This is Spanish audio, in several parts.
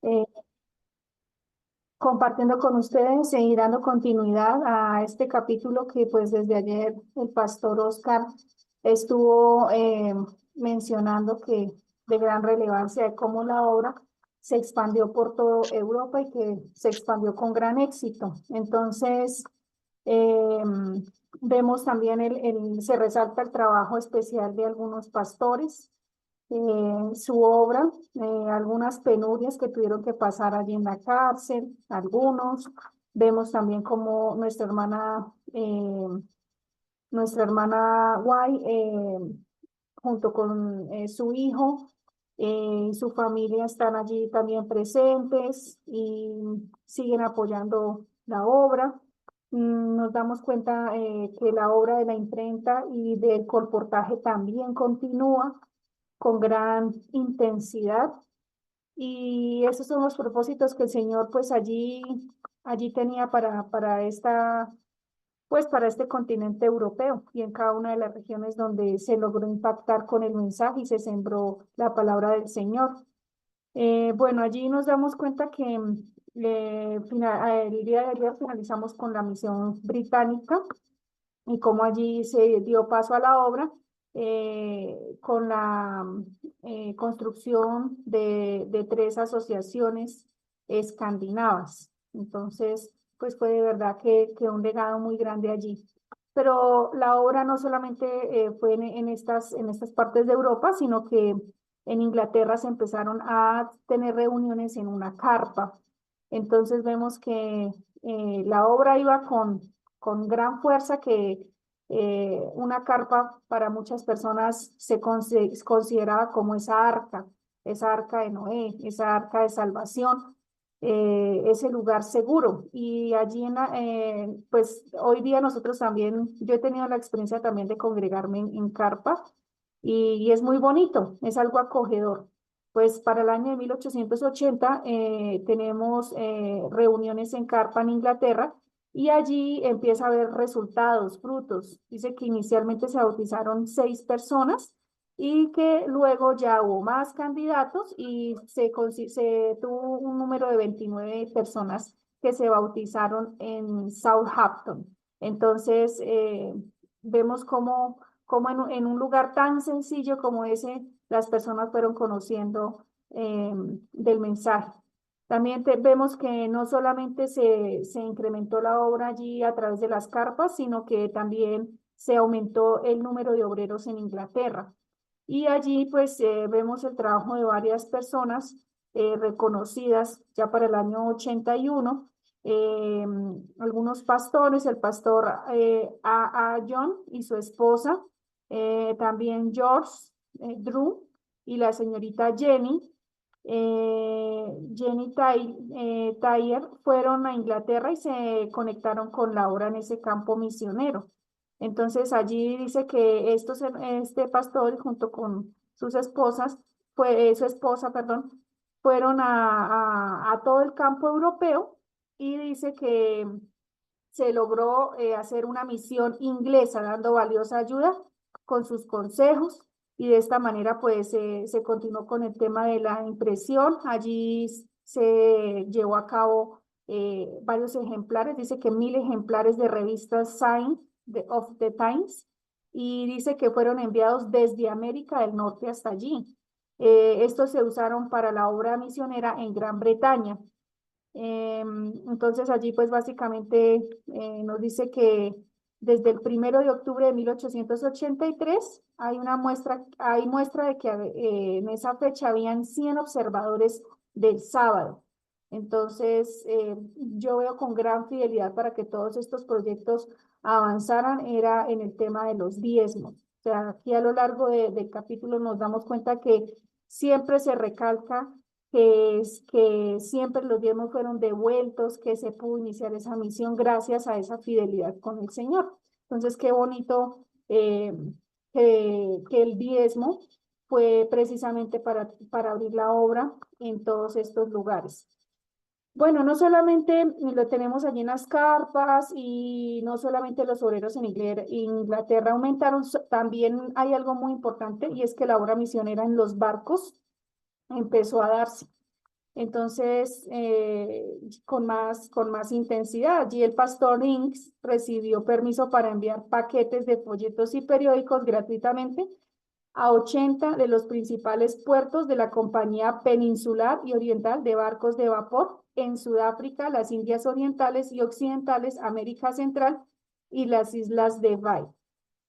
eh, compartiendo con ustedes y dando continuidad a este capítulo que pues desde ayer el pastor Oscar estuvo mencionando que de gran relevancia de cómo la obra se expandió por toda Europa y que se expandió con gran éxito. Entonces, eh, vemos también se resalta el trabajo especial de algunos pastores, su obra, algunas penurias que tuvieron que pasar allí en la cárcel, algunos. Vemos también como nuestra hermana Guay, junto con su hijo y su familia están allí también presentes y siguen apoyando la obra. Nos damos cuenta que la obra de la imprenta y del colportaje también continúa con gran intensidad y esos son los propósitos que el Señor pues allí tenía para este continente europeo y en cada una de las regiones donde se logró impactar con el mensaje y se sembró la palabra del Señor. Bueno, allí nos damos cuenta que el día de ayer finalizamos con la misión británica y cómo allí se dio paso a la obra con la construcción de tres asociaciones escandinavas. Entonces, pues fue de verdad que un legado muy grande allí. Pero la obra no solamente fue en estas partes de Europa, sino que en Inglaterra se empezaron a tener reuniones en una carpa. Entonces vemos que la obra iba con gran fuerza que una carpa para muchas personas se consideraba como esa arca de Noé, esa arca de salvación, ese lugar seguro. Y allí, pues hoy día nosotros también, yo he tenido la experiencia también de congregarme en carpa y es muy bonito, es algo acogedor. Pues para el año de 1880 tenemos reuniones en carpa en Inglaterra y allí empieza a haber resultados, frutos. Dice que inicialmente se bautizaron 6 personas y que luego ya hubo más candidatos y se tuvo un número de 29 personas que se bautizaron en Southampton. Entonces, vemos cómo en un lugar tan sencillo como ese, las personas fueron conociendo del mensaje. También vemos que no solamente se incrementó la obra allí a través de las carpas, sino que también se aumentó el número de obreros en Inglaterra. Y allí pues vemos el trabajo de varias personas reconocidas ya para el año 81. Algunos pastores, el pastor John y su esposa, también George Drew y la señorita Jenny fueron a Inglaterra y se conectaron con la obra en ese campo misionero. Entonces allí dice que este pastor junto con su esposa, perdón, fueron a todo el campo europeo y dice que se logró hacer una misión inglesa dando valiosa ayuda con sus consejos y de esta manera pues se continuó con el tema de la impresión. Allí se llevó a cabo varios ejemplares, dice que 1000 ejemplares de revistas Sign of the Times y dice que fueron enviados desde América del Norte hasta allí. Estos se usaron para la obra misionera en Gran Bretaña. Entonces allí pues básicamente nos dice que desde el 1 de octubre de 1883 hay muestra de que en esa fecha habían 100 observadores del sábado. Entonces yo veo con gran fidelidad para que todos estos proyectos avanzaran era en el tema de los diezmos. O sea, aquí a lo largo del capítulo nos damos cuenta que siempre se recalca que siempre los diezmos fueron devueltos, que se pudo iniciar esa misión gracias a esa fidelidad con el Señor. Entonces, qué bonito que el diezmo fue precisamente para abrir la obra en todos estos lugares. Bueno, no solamente lo tenemos allí en las carpas y no solamente los obreros en Inglaterra aumentaron, también hay algo muy importante y es que la obra misionera en los barcos empezó a darse. Entonces, con más intensidad. Allí el pastor Inks recibió permiso para enviar paquetes de folletos y periódicos gratuitamente a 80 de los principales puertos de la Compañía Peninsular y Oriental de Barcos de Vapor en Sudáfrica, las Indias Orientales y Occidentales, América Central y las islas de Bai.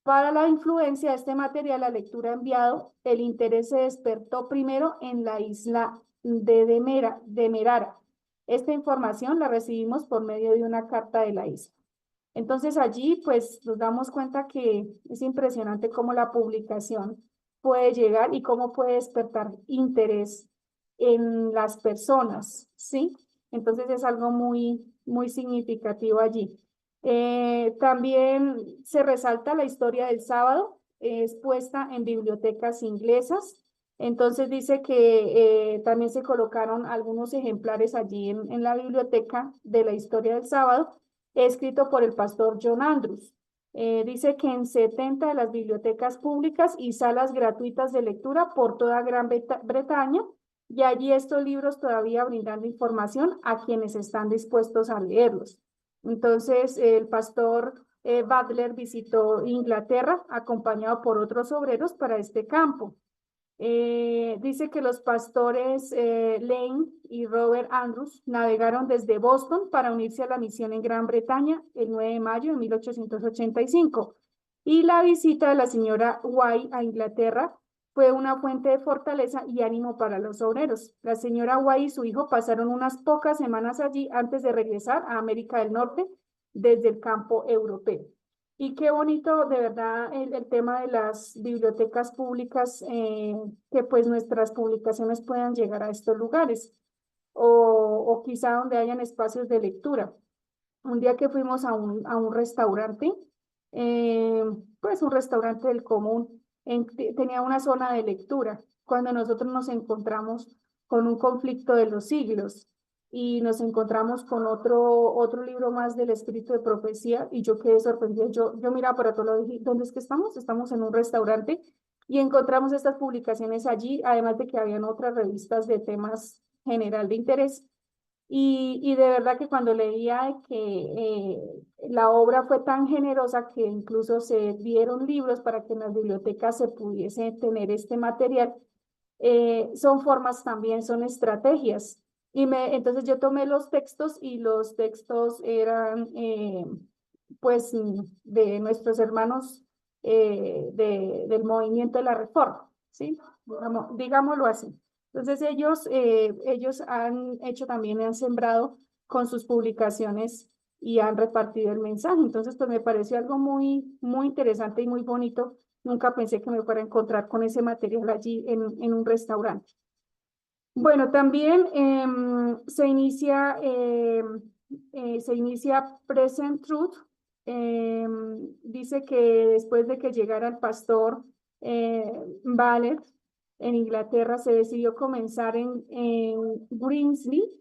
Para la influencia de este material, la lectura enviado, el interés se despertó primero en la isla de Merara. Esta información la recibimos por medio de una carta de la isla. Entonces allí pues nos damos cuenta que es impresionante cómo la publicación puede llegar y cómo puede despertar interés en las personas, ¿sí? Entonces es algo muy significativo allí. También se resalta la historia del sábado, es puesta en bibliotecas inglesas. Entonces dice que también se colocaron algunos ejemplares allí en la biblioteca de la historia del sábado, escrito por el pastor John Andrews. Dice que en 70 de las bibliotecas públicas y salas gratuitas de lectura por toda Gran Bretaña, y allí estos libros todavía brindando información a quienes están dispuestos a leerlos. Entonces, el pastor Butler visitó Inglaterra acompañado por otros obreros para este campo. Dice que los pastores Lane y Robert Andrews navegaron desde Boston para unirse a la misión en Gran Bretaña el 9 de mayo de 1885. Y la visita de la señora White a Inglaterra fue una fuente de fortaleza y ánimo para los obreros. La señora White y su hijo pasaron unas pocas semanas allí antes de regresar a América del Norte desde el campo europeo. Y qué bonito, de verdad, el tema de las bibliotecas públicas, que pues nuestras publicaciones puedan llegar a estos lugares o quizá donde hayan espacios de lectura. Un día que fuimos a un restaurante, eh, pues un restaurante del común, tenía una zona de lectura. Cuando nosotros nos encontramos con un conflicto de los siglos y nos encontramos con otro libro más del espíritu de profecía y yo quedé sorprendida. Yo miraba para todo lado y dije, ¿dónde es que estamos? Estamos en un restaurante y encontramos estas publicaciones allí, además de que habían otras revistas de temas general de interés. Y de verdad que cuando leía que la obra fue tan generosa que incluso se dieron libros para que en las bibliotecas se pudiese tener este material, son formas también, son estrategias. Entonces yo tomé los textos y los textos eran pues de nuestros hermanos del movimiento de la Reforma, ¿sí? Digámoslo así. Entonces ellos han hecho también, han sembrado con sus publicaciones y han repartido el mensaje. Entonces pues me pareció algo muy interesante y muy bonito. Nunca pensé que me fuera a encontrar con ese material allí en un restaurante. Bueno, también se inicia Present Truth. Dice que después de que llegara el pastor Ballet en Inglaterra, se decidió comenzar en Grimsby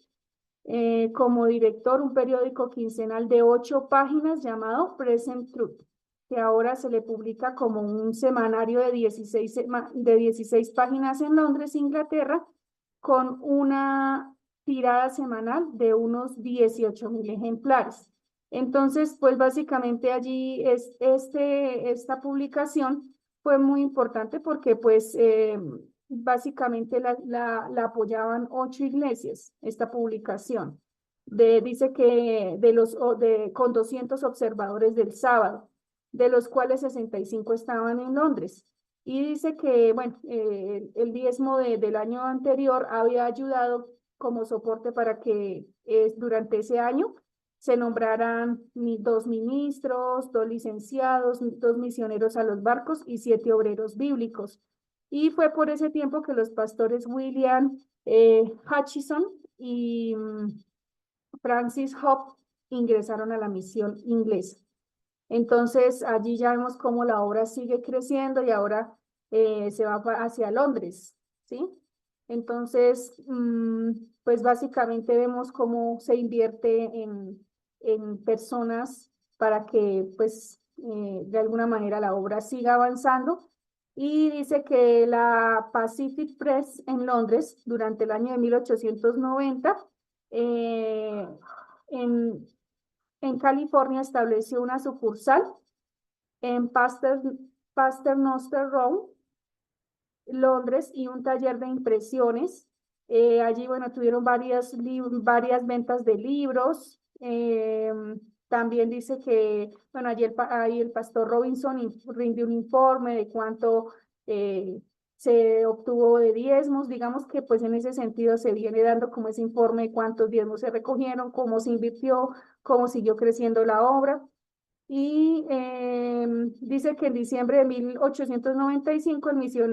como director un periódico quincenal de 8 páginas llamado Present Truth, que ahora se le publica como un semanario de 16 páginas en Londres, Inglaterra, con una tirada semanal de unos 18.000 ejemplares. Entonces, pues básicamente allí esta publicación fue muy importante porque pues básicamente la apoyaban 8 iglesias, esta publicación. Dice que con 200 observadores del sábado, de los cuales 65 estaban en Londres. Y dice que, bueno, el diezmo del año anterior había ayudado como soporte para que durante ese año se nombraran 2 ministros, 2 licenciados, 2 misioneros a los barcos y 7 obreros bíblicos. Y fue por ese tiempo que los pastores William Hutchison y Francis Hope ingresaron a la misión inglesa. Entonces, allí ya vemos cómo la obra sigue creciendo y ahora se va hacia Londres, ¿sí? Entonces, pues básicamente vemos cómo se invierte en personas para que, pues, de alguna manera la obra siga avanzando Y dice que la Pacific Press en Londres, durante el año de 1890, eh, en, en California estableció una sucursal en Paternoster Row, Londres, y un taller de impresiones. Allí, bueno, tuvieron varias ventas de libros. También dice que, bueno, ahí el pastor Robinson rindió un informe de cuánto se obtuvo de diezmos. Digamos que pues en ese sentido se viene dando como ese informe de cuántos diezmos se recogieron, cómo se invirtió, cómo siguió creciendo la obra. Y dice que en diciembre de 1895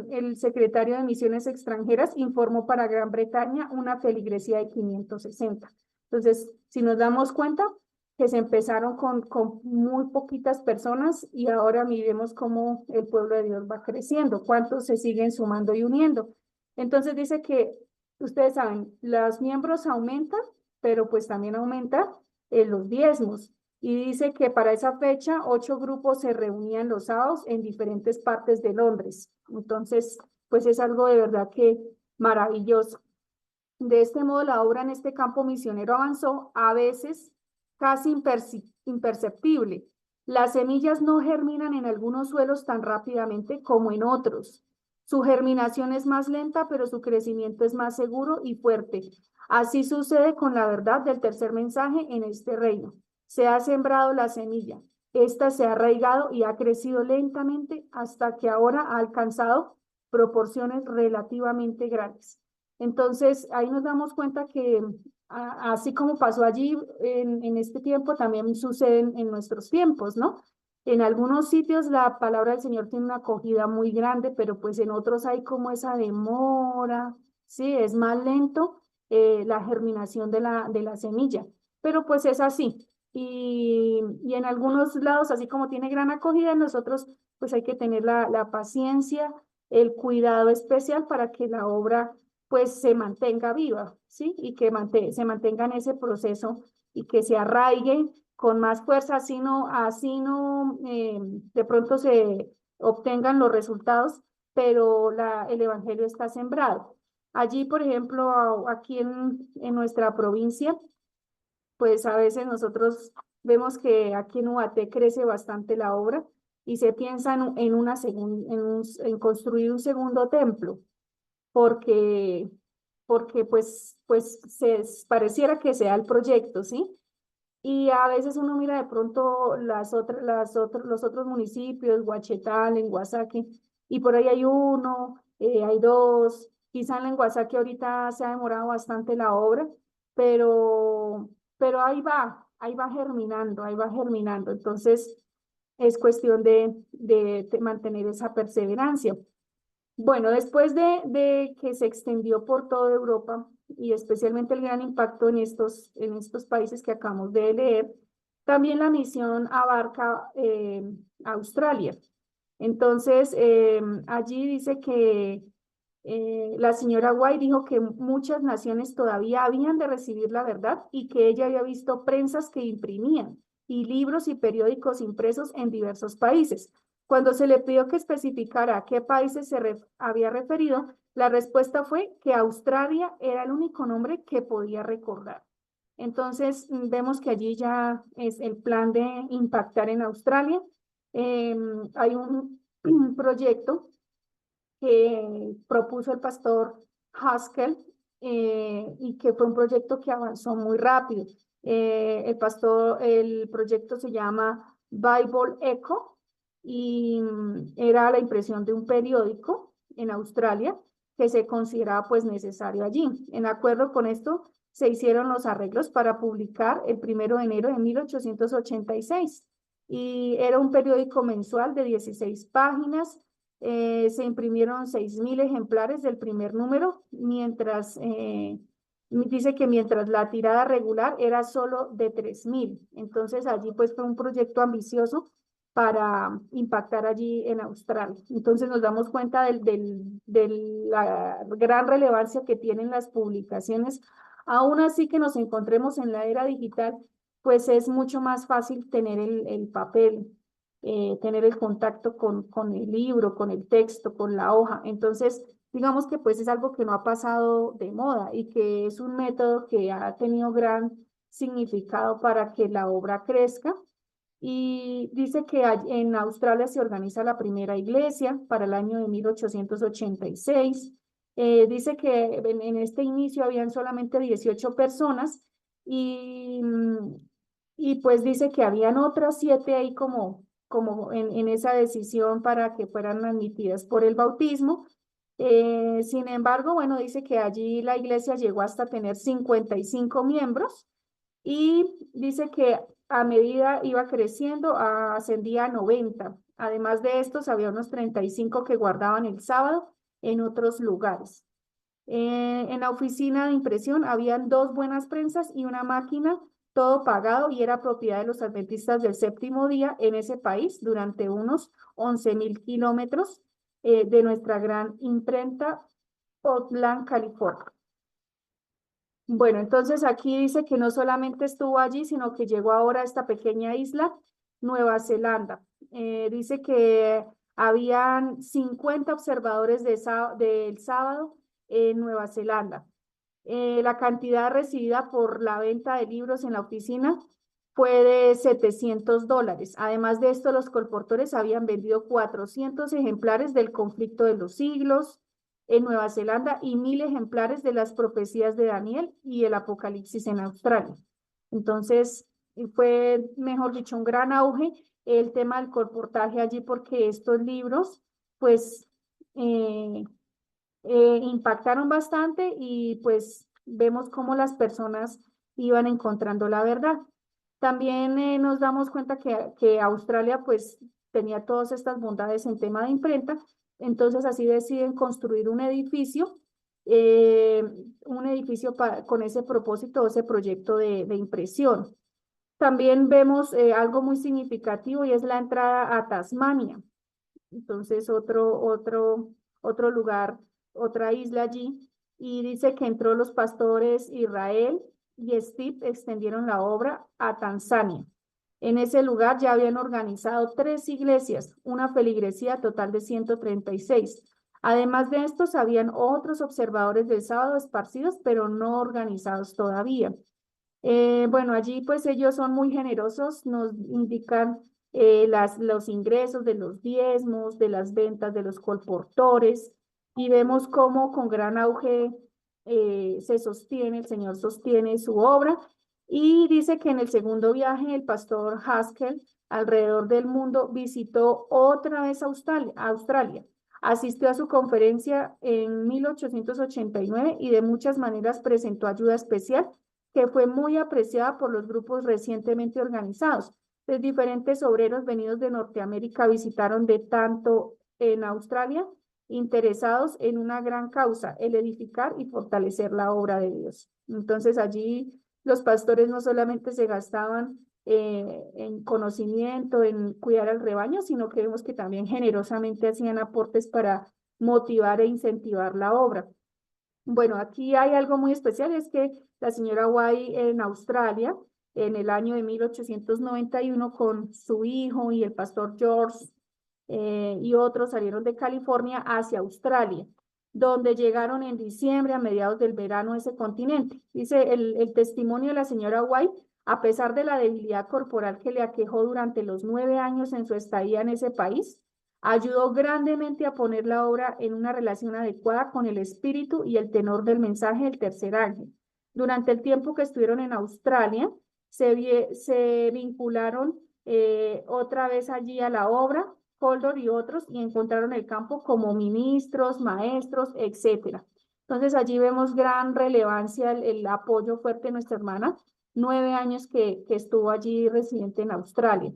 el secretario de Misiones Extranjeras informó para Gran Bretaña una feligresía de 560. Entonces, si nos damos cuenta que se empezaron con muy poquitas personas y ahora miremos cómo el pueblo de Dios va creciendo, cuántos se siguen sumando y uniendo. Entonces dice que, ustedes saben, los miembros aumentan, pero pues también aumentan los diezmos. Y dice que para esa fecha 8 grupos se reunían los sábados en diferentes partes de Londres. Entonces, pues es algo de verdad que maravilloso. De este modo, la obra en este campo misionero avanzó, a veces casi imperceptible. Las semillas no germinan en algunos suelos tan rápidamente como en otros. Su germinación es más lenta, pero su crecimiento es más seguro y fuerte. Así sucede con la verdad del tercer mensaje en este reino. Se ha sembrado la semilla. Esta se ha arraigado y ha crecido lentamente hasta que ahora ha alcanzado proporciones relativamente grandes. Entonces, ahí nos damos cuenta que así como pasó allí en este tiempo, también sucede en nuestros tiempos, ¿no? En algunos sitios la palabra del Señor tiene una acogida muy grande, pero pues en otros hay como esa demora, ¿sí? Es más lento la germinación de la semilla, pero pues es así. Y en algunos lados, así como tiene gran acogida, en nosotros pues hay que tener la paciencia, el cuidado especial para que la obra pues se mantenga viva, ¿sí? Y que se mantenga en ese proceso y que se arraigue con más fuerza, así no de pronto se obtengan los resultados, pero el evangelio está sembrado. Allí, por ejemplo, aquí en nuestra provincia, pues a veces nosotros vemos que aquí en Ubaté crece bastante la obra y se piensa en construir un segundo templo porque, porque pareciera que sea el proyecto, ¿sí? Y a veces uno mira de pronto los otros municipios, Guachetál, en Guasaque, y por ahí hay uno, hay dos, quizá en Guasaque ahorita se ha demorado bastante la obra, pero ahí va germinando, ahí va germinando. Entonces, es cuestión de mantener esa perseverancia. Bueno, después de que se extendió por toda Europa y especialmente el gran impacto en estos países que acabamos de leer, también la misión abarca Australia. Entonces, allí dice que la señora White dijo que muchas naciones todavía habían de recibir la verdad y que ella había visto prensas que imprimían y libros y periódicos impresos en diversos países. Cuando se le pidió que especificara a qué países había referido, la respuesta fue que Australia era el único nombre que podía recordar. Entonces, vemos que allí ya es el plan de impactar en Australia. Hay un proyecto que propuso el pastor Haskell y que fue un proyecto que avanzó muy rápido. El proyecto se llama Bible Echo y era la impresión de un periódico en Australia que se consideraba pues necesario allí. En acuerdo con esto, se hicieron los arreglos para publicar el 1 de enero de 1886 y era un periódico mensual de 16 páginas. Se imprimieron 6.000 ejemplares del primer número, dice que mientras la tirada regular era solo de 3.000. Entonces allí pues fue un proyecto ambicioso para impactar allí en Australia. Entonces nos damos cuenta de la gran relevancia que tienen las publicaciones. Aún así que nos encontremos en la era digital, pues es mucho más fácil tener el papel. tener el contacto con el libro, con el texto, con la hoja. Entonces, digamos que pues es algo que no ha pasado de moda y que es un método que ha tenido gran significado para que la obra crezca. Y dice que en Australia se organiza la primera iglesia para el año de 1886. Dice que en este inicio habían solamente 18 personas y, y pues dice que habían otras 7 ahí como en esa decisión para que fueran admitidas por el bautismo. Sin embargo, bueno, dice que allí la iglesia llegó hasta tener 55 miembros y dice que a medida iba creciendo, ascendía a 90. Además de estos, había unos 35 que guardaban el sábado en otros lugares. En la oficina de impresión habían 2 buenas prensas y una máquina, todo pagado y era propiedad de los adventistas del séptimo día en ese país durante unos 11.000 kilómetros de nuestra gran imprenta Oakland, California. Bueno, entonces aquí dice que no solamente estuvo allí, sino que llegó ahora a esta pequeña isla, Nueva Zelanda. Dice que habían 50 observadores del sábado en Nueva Zelanda. La cantidad recibida por la venta de libros en la oficina fue de $700. Además de esto, los colportores habían vendido 400 ejemplares del Conflicto de los Siglos en Nueva Zelanda y 1.000 ejemplares de las profecías de Daniel y el Apocalipsis en Australia. Entonces, fue, mejor dicho, un gran auge el tema del colportaje allí porque estos libros, pues, impactaron bastante y pues vemos cómo las personas iban encontrando la verdad. También nos damos cuenta que Australia pues tenía todas estas bondades en tema de imprenta, entonces así deciden construir un edificio con ese propósito, ese proyecto de impresión. También vemos algo muy significativo y es la entrada a Tasmania. Entonces otro lugar, otra isla allí, y dice que entró los pastores Israel y Steve extendieron la obra a Tanzania. En ese lugar ya habían organizado 3 iglesias, una feligresía total de 136. Además de estos, habían otros observadores del sábado esparcidos, pero no organizados todavía. Bueno, allí pues ellos son muy generosos, nos indican los ingresos de los diezmos, de las ventas de los colportores y vemos cómo con gran auge se sostiene, el Señor sostiene su obra y dice que en el segundo viaje el pastor Haskell alrededor del mundo visitó otra vez Australia. Asistió a su conferencia en 1889 y de muchas maneras presentó ayuda especial que fue muy apreciada por los grupos recientemente organizados. Los diferentes obreros venidos de Norteamérica visitaron de tanto en Australia, interesados en una gran causa, el edificar y fortalecer la obra de Dios. Entonces allí los pastores no solamente se gastaban en conocimiento, en cuidar al rebaño, sino que vemos que también generosamente hacían aportes para motivar e incentivar la obra. Bueno, aquí hay algo muy especial, es que la señora White en Australia, en el año de 1891, con su hijo y el pastor George y otros salieron de California hacia Australia, donde llegaron en diciembre a mediados del verano a ese continente. Dice el testimonio de la señora White, a pesar de la debilidad corporal que le aquejó durante los 9 años en su estadía en ese país, ayudó grandemente a poner la obra en una relación adecuada con el espíritu y el tenor del mensaje del tercer ángel. Durante el tiempo que estuvieron en Australia, se vincularon otra vez allí a la obra, Coldor y otros, y encontraron el campo como ministros, maestros, etcétera. Entonces allí vemos gran relevancia, el apoyo fuerte de nuestra hermana, 9 años que estuvo allí residente en Australia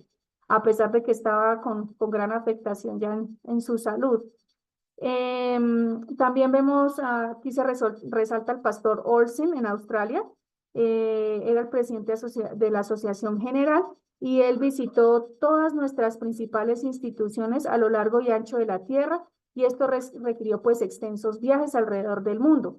a pesar de que estaba con gran afectación ya en su salud. También vemos, aquí se resalta el pastor Olsen en Australia, era el presidente de la Asociación General y él visitó todas nuestras principales instituciones a lo largo y ancho de la tierra y esto requirió pues extensos viajes alrededor del mundo.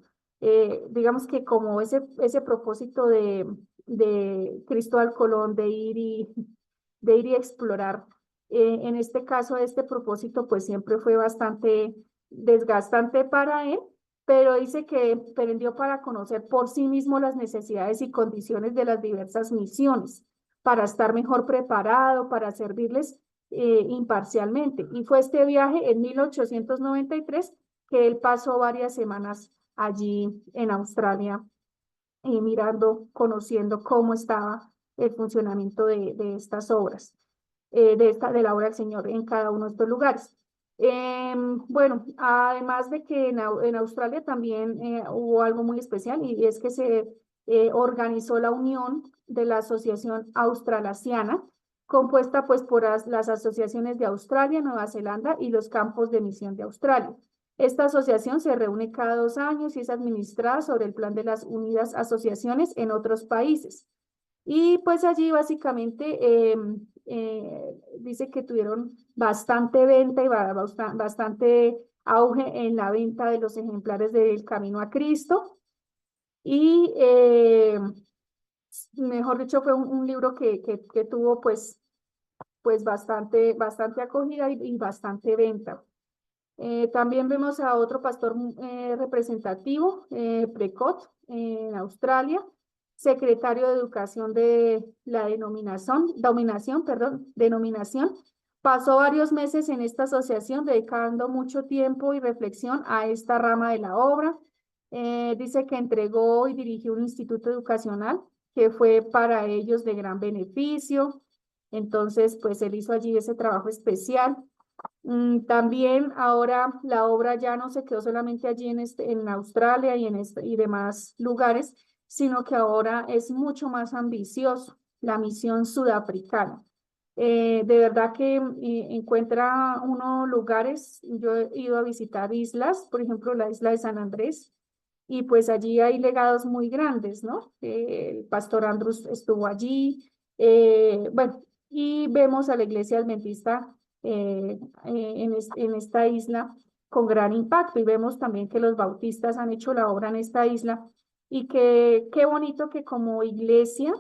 Digamos que como ese propósito de Cristóbal Colón de ir y explorar En este caso, este propósito pues siempre fue bastante desgastante para él, pero dice que aprendió para conocer por sí mismo las necesidades y condiciones de las diversas misiones, para estar mejor preparado, para servirles imparcialmente. Y fue este viaje en 1893 que él pasó varias semanas allí en Australia, mirando, conociendo cómo estaba el funcionamiento de estas obras, de la obra del Señor en cada uno de estos lugares. Bueno, además de que en Australia también hubo algo muy especial y es que se organizó la unión de la Asociación Australasiana, compuesta pues por las asociaciones de Australia, Nueva Zelanda y los campos de misión de Australia. Esta asociación se reúne cada 2 años y es administrada sobre el plan de las unidas asociaciones en otros países. Y pues allí básicamente dice que tuvieron bastante venta y bastante auge en la venta de los ejemplares del Camino a Cristo. Y mejor dicho, fue un libro que tuvo pues bastante acogida y bastante venta. También vemos a otro pastor representativo, Precott, en Australia, secretario de Educación de la denominación. Pasó varios meses en esta asociación, dedicando mucho tiempo y reflexión a esta rama de la obra. Dice que entregó y dirigió un instituto educacional que fue para ellos de gran beneficio. Entonces, pues él hizo allí ese trabajo especial. También ahora la obra ya no se quedó solamente allí en Australia y demás lugares, sino que ahora es mucho más ambicioso, la misión sudafricana. De verdad que encuentra unos lugares, yo he ido a visitar islas, por ejemplo la isla de San Andrés, y pues allí hay legados muy grandes, ¿no? El pastor Andrews estuvo allí, bueno, y vemos a la iglesia adventista en esta isla con gran impacto y vemos también que los bautistas han hecho la obra en esta isla y que qué bonito que como iglesia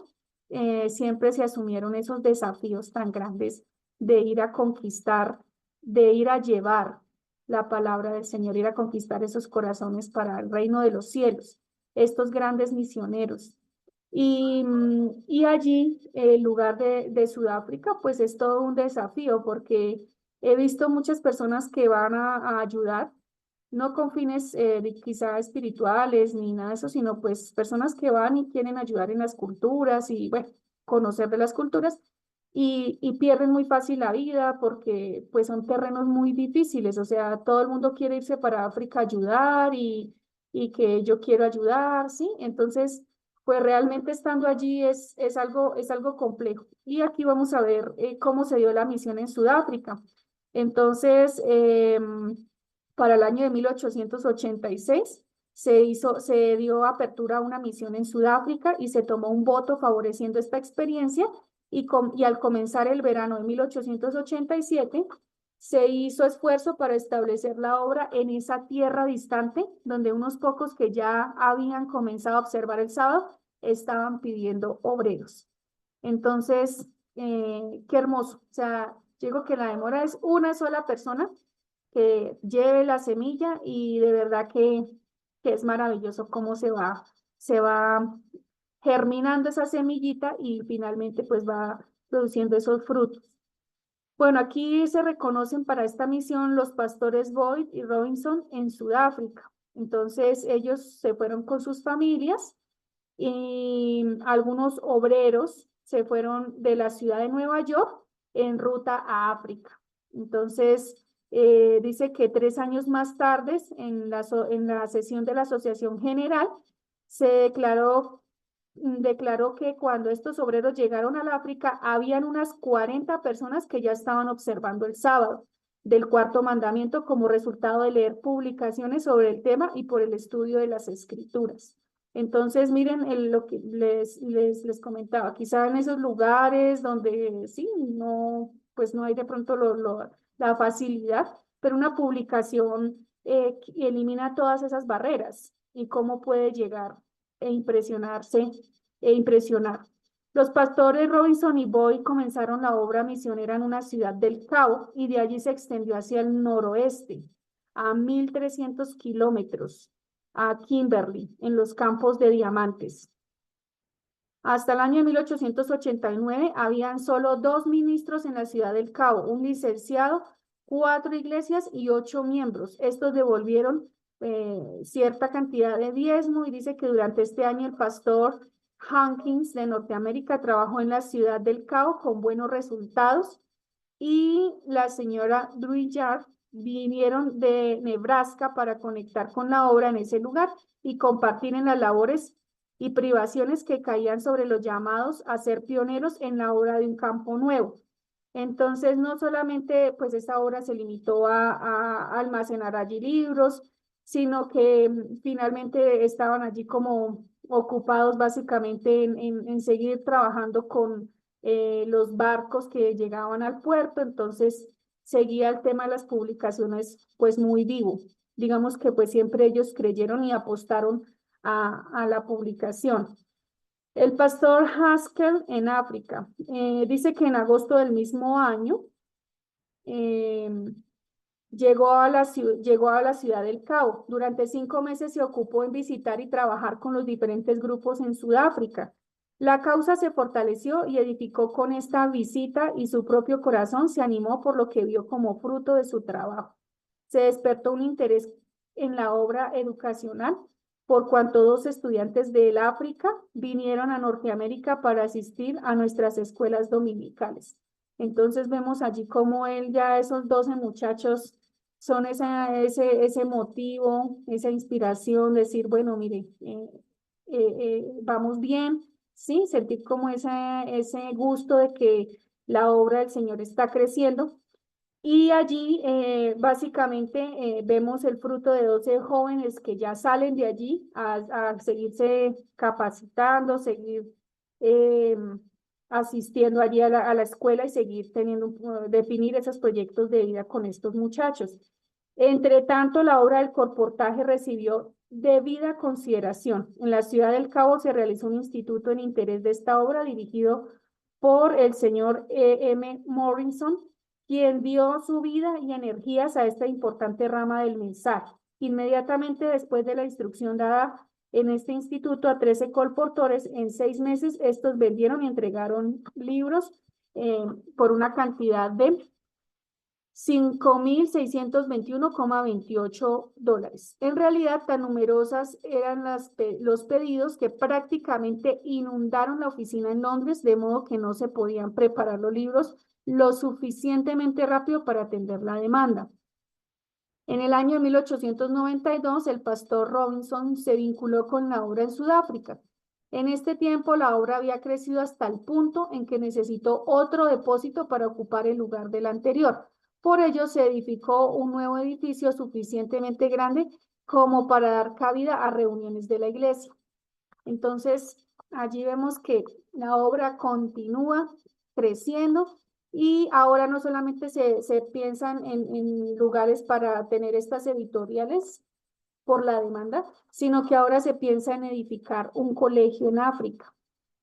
siempre se asumieron esos desafíos tan grandes de ir a conquistar, de ir a llevar la palabra del Señor, ir a conquistar esos corazones para el reino de los cielos, estos grandes misioneros. Y allí, el lugar de Sudáfrica, pues es todo un desafío porque he visto muchas personas que van a ayudar, no con fines quizá espirituales ni nada de eso, sino pues personas que van y quieren ayudar en las culturas y bueno, conocer de las culturas y pierden muy fácil la vida porque pues son terrenos muy difíciles, o sea, todo el mundo quiere irse para África a ayudar y que yo quiero ayudar, ¿sí? Entonces pues realmente estando allí es algo complejo. Y aquí vamos a ver cómo se dio la misión en Sudáfrica. Entonces, para el año de 1886 se dio apertura a una misión en Sudáfrica y se tomó un voto favoreciendo esta experiencia y al comenzar el verano de 1887 se hizo esfuerzo para establecer la obra en esa tierra distante, donde unos pocos que ya habían comenzado a observar el sábado estaban pidiendo obreros. Entonces, qué hermoso. O sea, digo que la demora es una sola persona que lleve la semilla y de verdad que es maravilloso cómo se va germinando esa semillita y finalmente pues va produciendo esos frutos. Bueno, aquí se reconocen para esta misión los pastores Boyd y Robinson en Sudáfrica. Entonces, ellos se fueron con sus familias y algunos obreros se fueron de la ciudad de Nueva York en ruta a África. Entonces, dice que 3 años más tarde, en la sesión de la Asociación General, se declaró que cuando estos obreros llegaron al África, habían unas 40 personas que ya estaban observando el sábado del cuarto mandamiento como resultado de leer publicaciones sobre el tema y por el estudio de las escrituras. Entonces, miren lo que les comentaba, quizá en esos lugares donde sí, no, pues no hay de pronto la facilidad, pero una publicación elimina todas esas barreras y cómo puede llegar e impresionarse e impresionar. Los pastores Robinson y Boyd comenzaron la obra misionera en una ciudad del Cabo y de allí se extendió hacia el noroeste, a 1.300 kilómetros, a Kimberley, en los campos de diamantes. Hasta el año 1889 habían solo 2 ministros en la ciudad del Cabo, un licenciado, 4 iglesias y 8 miembros. Estos devolvieron cierta cantidad de diezmo y dice que durante este año el pastor Hankins de Norteamérica trabajó en la ciudad del Cabo con buenos resultados y la señora Drouillard vinieron de Nebraska para conectar con la obra en ese lugar y compartir en las labores y privaciones que caían sobre los llamados a ser pioneros en la obra de un campo nuevo. Entonces, no solamente pues esta obra se limitó a almacenar allí libros, sino que finalmente estaban allí como ocupados básicamente en seguir trabajando con los barcos que llegaban al puerto, entonces seguía el tema de las publicaciones pues muy vivo. Digamos que pues siempre ellos creyeron y apostaron a la publicación. El pastor Haskell en África dice que en agosto del mismo año eh, llegó a la ciudad del Cabo. Durante 5 meses se ocupó en visitar y trabajar con los diferentes grupos en Sudáfrica. La causa se fortaleció y edificó con esta visita y su propio corazón se animó por lo que vio como fruto de su trabajo. Se despertó un interés en la obra educacional por cuanto 2 estudiantes del África vinieron a Norteamérica para asistir a nuestras escuelas dominicales. Entonces vemos allí como él ya esos 12 muchachos son ese motivo, esa inspiración, decir, bueno, mire, vamos bien, sí, sentir como ese gusto de que la obra del Señor está creciendo. Y allí básicamente vemos el fruto de 12 jóvenes que ya salen de allí a seguirse capacitando, seguir eh, asistiendo allí a la escuela y seguir definir esos proyectos de vida con estos muchachos. Entre tanto, la obra del colportaje recibió debida consideración. En la ciudad del Cabo se realizó un instituto en interés de esta obra dirigido por el señor M. Morrison, quien dio su vida y energías a esta importante rama del mensaje. Inmediatamente después de la instrucción dada en este instituto a 13 colportores, en 6 meses estos vendieron y entregaron libros por una cantidad de $5,621,28. En realidad, tan numerosas eran los pedidos que prácticamente inundaron la oficina en Londres, de modo que no se podían preparar los libros lo suficientemente rápido para atender la demanda. En el año 1892, el pastor Robinson se vinculó con la obra en Sudáfrica. En este tiempo, la obra había crecido hasta el punto en que necesitó otro depósito para ocupar el lugar del anterior. Por ello, se edificó un nuevo edificio suficientemente grande como para dar cabida a reuniones de la iglesia. Entonces, allí vemos que la obra continúa creciendo y ahora no solamente se piensan en lugares para tener estas editoriales por la demanda, sino que ahora se piensa en edificar un colegio en África.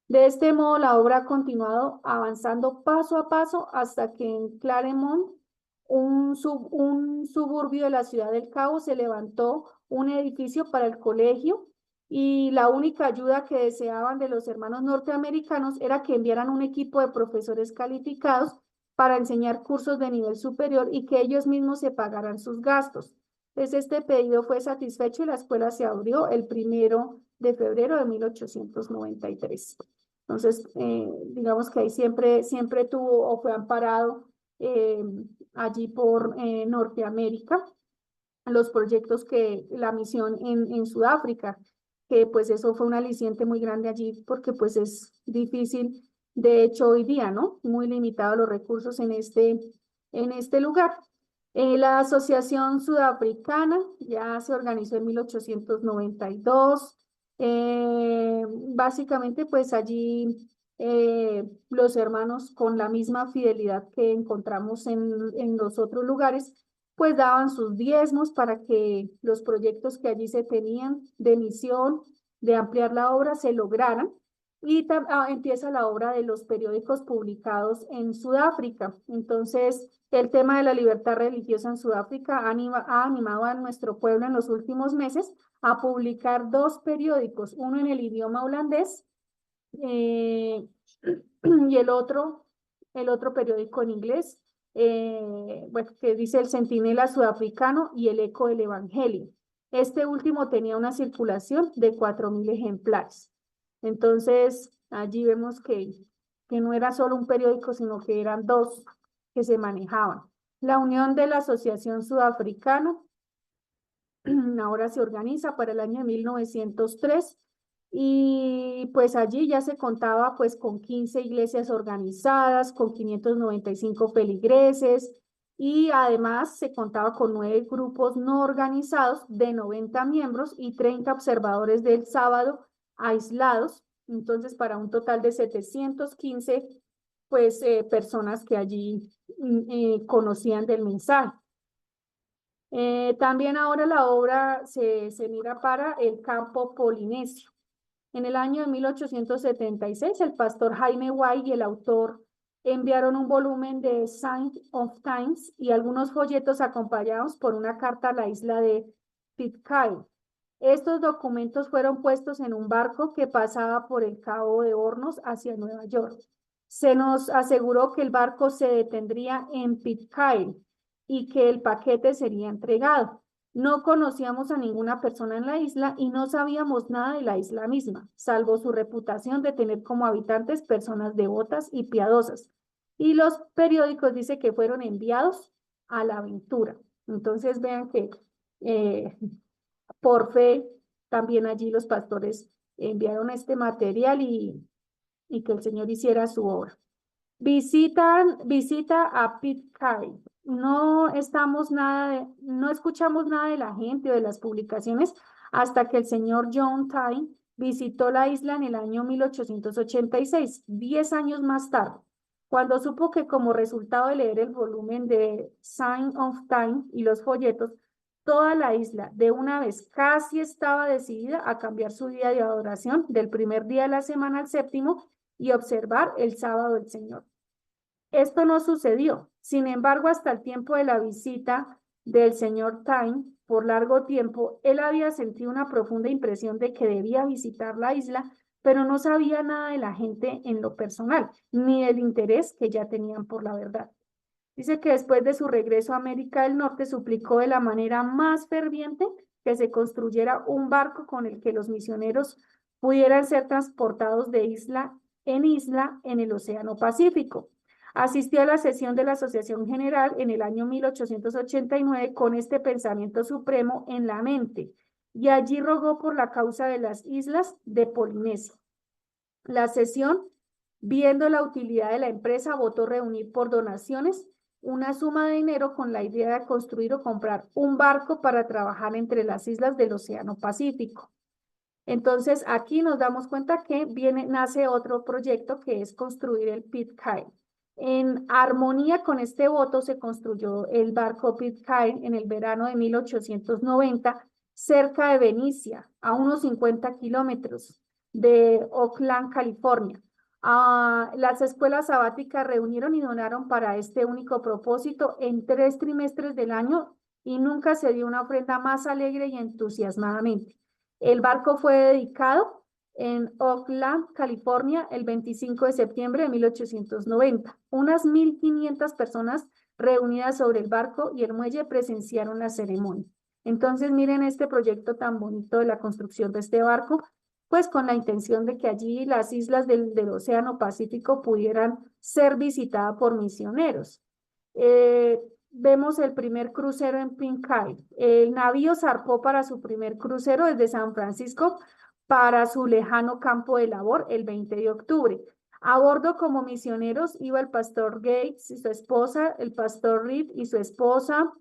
De este modo, la obra ha continuado avanzando paso a paso hasta que en Claremont, un suburbio de la ciudad del Cabo, se levantó un edificio para el colegio y la única ayuda que deseaban de los hermanos norteamericanos era que enviaran un equipo de profesores calificados para enseñar cursos de nivel superior y que ellos mismos se pagaran sus gastos. Pues este pedido fue satisfecho y la escuela se abrió el 1 de febrero de 1893. Entonces, digamos que ahí siempre tuvo o fue amparado allí por Norteamérica los proyectos la misión en Sudáfrica, que pues eso fue un aliciente muy grande allí porque pues es difícil, de hecho hoy día, ¿no? Muy limitados los recursos en este lugar. La Asociación Sudafricana ya se organizó en 1892. Básicamente, pues allí los hermanos con la misma fidelidad que encontramos en los otros lugares, pues daban sus diezmos para que los proyectos que allí se tenían de misión, de ampliar la obra, se lograran. Y empieza la obra de los periódicos publicados en Sudáfrica. Entonces, el tema de la libertad religiosa en Sudáfrica ha animado a nuestro pueblo en los últimos meses a publicar dos periódicos, uno en el idioma holandés eh, y el otro periódico en inglés, bueno, que dice el Centinela Sudafricano y el Eco del Evangelio. Este último tenía una circulación de 4.000 ejemplares. Entonces, allí vemos que no era solo un periódico, sino que eran dos que se manejaban. La Unión de la Asociación Sudafricana ahora se organiza para el año 1903 y pues allí ya se contaba pues con 15 iglesias organizadas, con 595 feligreses y además se contaba con 9 grupos no organizados de 90 miembros y 30 observadores del sábado aislados, entonces para un total de 715 pues personas que allí conocían del mensaje. También ahora la obra se mira para el campo polinesio. En el año de 1876, el pastor Jaime White y el autor enviaron un volumen de Sign of Times y algunos folletos acompañados por una carta a la isla de Pitcairn. Estos documentos fueron puestos en un barco que pasaba por el Cabo de Hornos hacia Nueva York. Se nos aseguró que el barco se detendría en Pitcairn y que el paquete sería entregado. No conocíamos a ninguna persona en la isla y no sabíamos nada de la isla misma, salvo su reputación de tener como habitantes personas devotas y piadosas. Y los periódicos dicen que fueron enviados a la aventura. Entonces vean que por fe también allí los pastores enviaron este material y que el Señor hiciera su obra. Visita a Pitcairn. No escuchamos nada de la gente o de las publicaciones hasta que el señor John Tyne visitó la isla en el año 1886, 10 años más tarde, cuando supo que como resultado de leer el volumen de Sign of Time y los folletos, toda la isla de una vez casi estaba decidida a cambiar su día de adoración del primer día de la semana al séptimo y observar el sábado del Señor. Esto no sucedió. Sin embargo, hasta el tiempo de la visita del señor Tyne, por largo tiempo, él había sentido una profunda impresión de que debía visitar la isla, pero no sabía nada de la gente en lo personal, ni del interés que ya tenían por la verdad. Dice que después de su regreso a América del Norte, suplicó de la manera más ferviente que se construyera un barco con el que los misioneros pudieran ser transportados de isla en el Océano Pacífico. Asistió a la sesión de la Asociación General en el año 1889 con este pensamiento supremo en la mente y allí rogó por la causa de las islas de Polinesia. La sesión, viendo la utilidad de la empresa, votó reunir por donaciones una suma de dinero con la idea de construir o comprar un barco para trabajar entre las islas del Océano Pacífico. Entonces, aquí nos damos cuenta que nace otro proyecto que es construir el Pitcairn. En armonía con este voto se construyó el barco Pitcairn en el verano de 1890 cerca de Benicia, a unos 50 kilómetros de Oakland, California. Las escuelas sabáticas reunieron y donaron para este único propósito en 3 trimestres del año y nunca se dio una ofrenda más alegre y entusiasmadamente. El barco fue dedicado en Oakland, California, el 25 de septiembre de 1890. Unas 1.500 personas reunidas sobre el barco y el muelle presenciaron la ceremonia. Entonces, miren este proyecto tan bonito de la construcción de este barco, pues con la intención de que allí las islas del Océano Pacífico pudieran ser visitadas por misioneros. Vemos el primer crucero en Pitcairn. El navío zarpó para su primer crucero desde San Francisco para su lejano campo de labor el 20 de octubre. A bordo como misioneros iba el pastor Gates y su esposa, el pastor Reed y su esposa,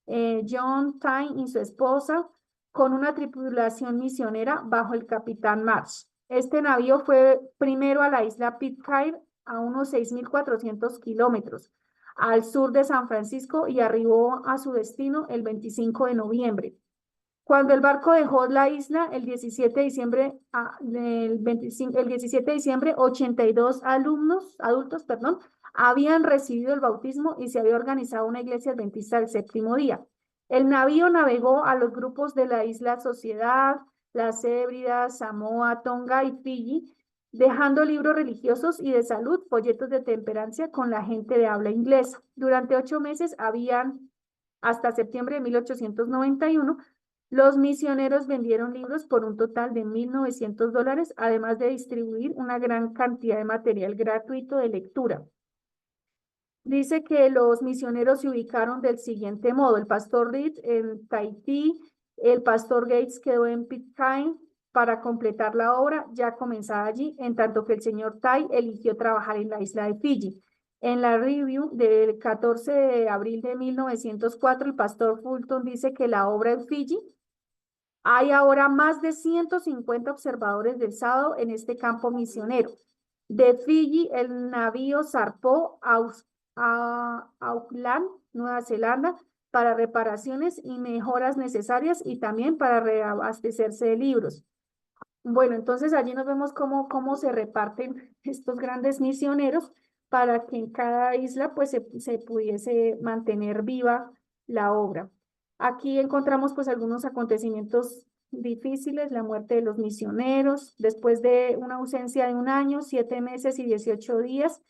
John Tyne y su esposa, con una tripulación misionera bajo el capitán Marsh. Este navío fue primero a la isla Pitcairn a unos 6.400 kilómetros al sur de San Francisco y arribó a su destino el 25 de noviembre. Cuando el barco dejó la isla el 17 de diciembre, el 17 de diciembre, 82 adultos, perdón, habían recibido el bautismo y se había organizado una iglesia adventista del séptimo día. El navío navegó a los grupos de la isla Sociedad, las Hébridas, Samoa, Tonga y Fiji, dejando libros religiosos y de salud, folletos de temperancia con la gente de habla inglesa. Durante 8 meses hasta septiembre de 1891, los misioneros vendieron libros por un total de $1.900, además de distribuir una gran cantidad de material gratuito de lectura. Dice que los misioneros se ubicaron del siguiente modo: el pastor Reed en Tahití, el pastor Gates quedó en Pitcairn para completar la obra ya comenzada allí, en tanto que el señor Tai eligió trabajar en la isla de Fiji. En la review del 14 de abril de 1904, el pastor Fulton dice que la obra en Fiji: hay ahora más de 150 observadores del sábado en este campo misionero. De Fiji, el navío zarpó a Auckland, Nueva Zelanda, para reparaciones y mejoras necesarias y también para reabastecerse de libros. Bueno, entonces allí nos vemos cómo se reparten estos grandes misioneros para que en cada isla pues se pudiese mantener viva la obra. Aquí encontramos pues algunos acontecimientos difíciles: la muerte de los misioneros, después de una ausencia de 1 año, 7 meses y 18 días,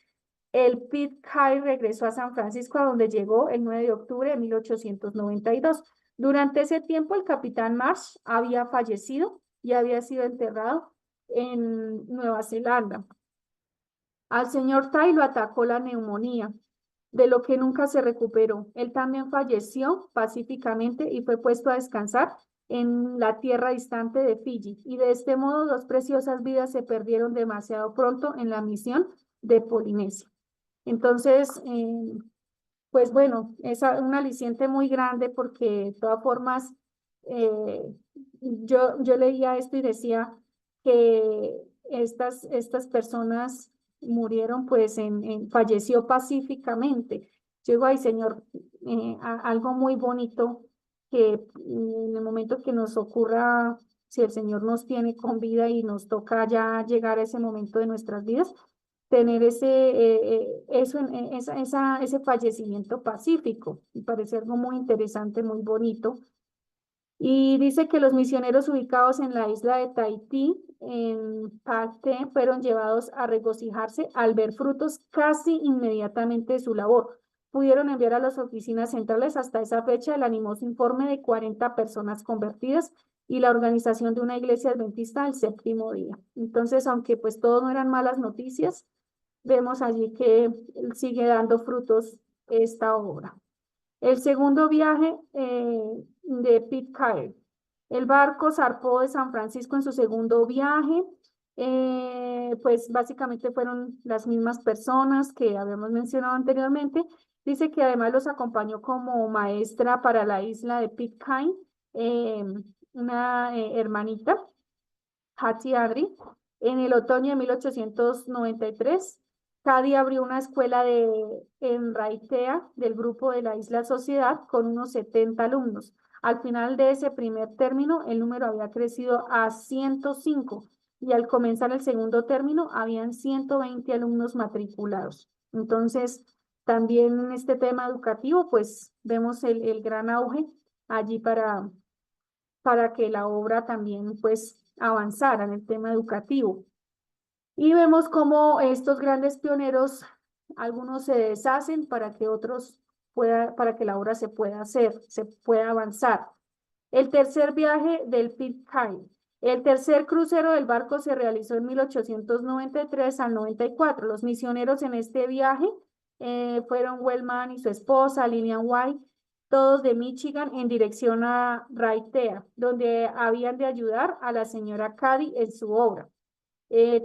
el Pitcairn regresó a San Francisco, a donde llegó el 9 de octubre de 1892. Durante ese tiempo, el capitán Marsh había fallecido y había sido enterrado en Nueva Zelanda. Al señor Tai lo atacó la neumonía, de lo que nunca se recuperó. Él también falleció pacíficamente y fue puesto a descansar en la tierra distante de Fiji. Y de este modo, 2 preciosas vidas se perdieron demasiado pronto en la misión de Polinesia. Entonces, pues bueno, es un aliciente muy grande, porque de todas formas, eh, yo leía esto y decía que estas personas murieron, pues falleció pacíficamente. Yo digo: ay Señor, algo muy bonito que en el momento que nos ocurra, si el Señor nos tiene con vida y nos toca ya llegar a ese momento de nuestras vidas, tener ese fallecimiento pacífico. Me parece algo muy interesante, muy bonito. Y dice que los misioneros ubicados en la isla de Tahití, en Paté, fueron llevados a regocijarse al ver frutos casi inmediatamente de su labor. Pudieron enviar a las oficinas centrales hasta esa fecha el animoso informe de 40 personas convertidas y la organización de una iglesia adventista al séptimo día. Entonces, aunque pues todo no eran malas noticias, vemos allí que sigue dando frutos esta obra. El segundo viaje de Pitcairn. El barco zarpó de San Francisco en su segundo viaje. Pues básicamente fueron las mismas personas que habíamos mencionado anteriormente. Dice que además los acompañó como maestra para la isla de Pitcairn, eh, una hermanita, Hattie Adri. En el otoño de 1893, Cady abrió una escuela en Raitea del grupo de la Isla Sociedad con unos 70 alumnos. Al final de ese primer término, el número había crecido a 105 y al comenzar el segundo término habían 120 alumnos matriculados. Entonces, también en este tema educativo, pues vemos el gran auge allí para que la obra también pues avanzara en el tema educativo. Y vemos cómo estos grandes pioneros, algunos se deshacen para que para que la obra se pueda hacer, se pueda avanzar. El tercer viaje del Pitcairn. El tercer crucero del barco se realizó en 1893 al 94. Los misioneros en este viaje fueron Wellman y su esposa, Lillian White, todos de Michigan, en dirección a Raitea, donde habían de ayudar a la señora Cady en su obra.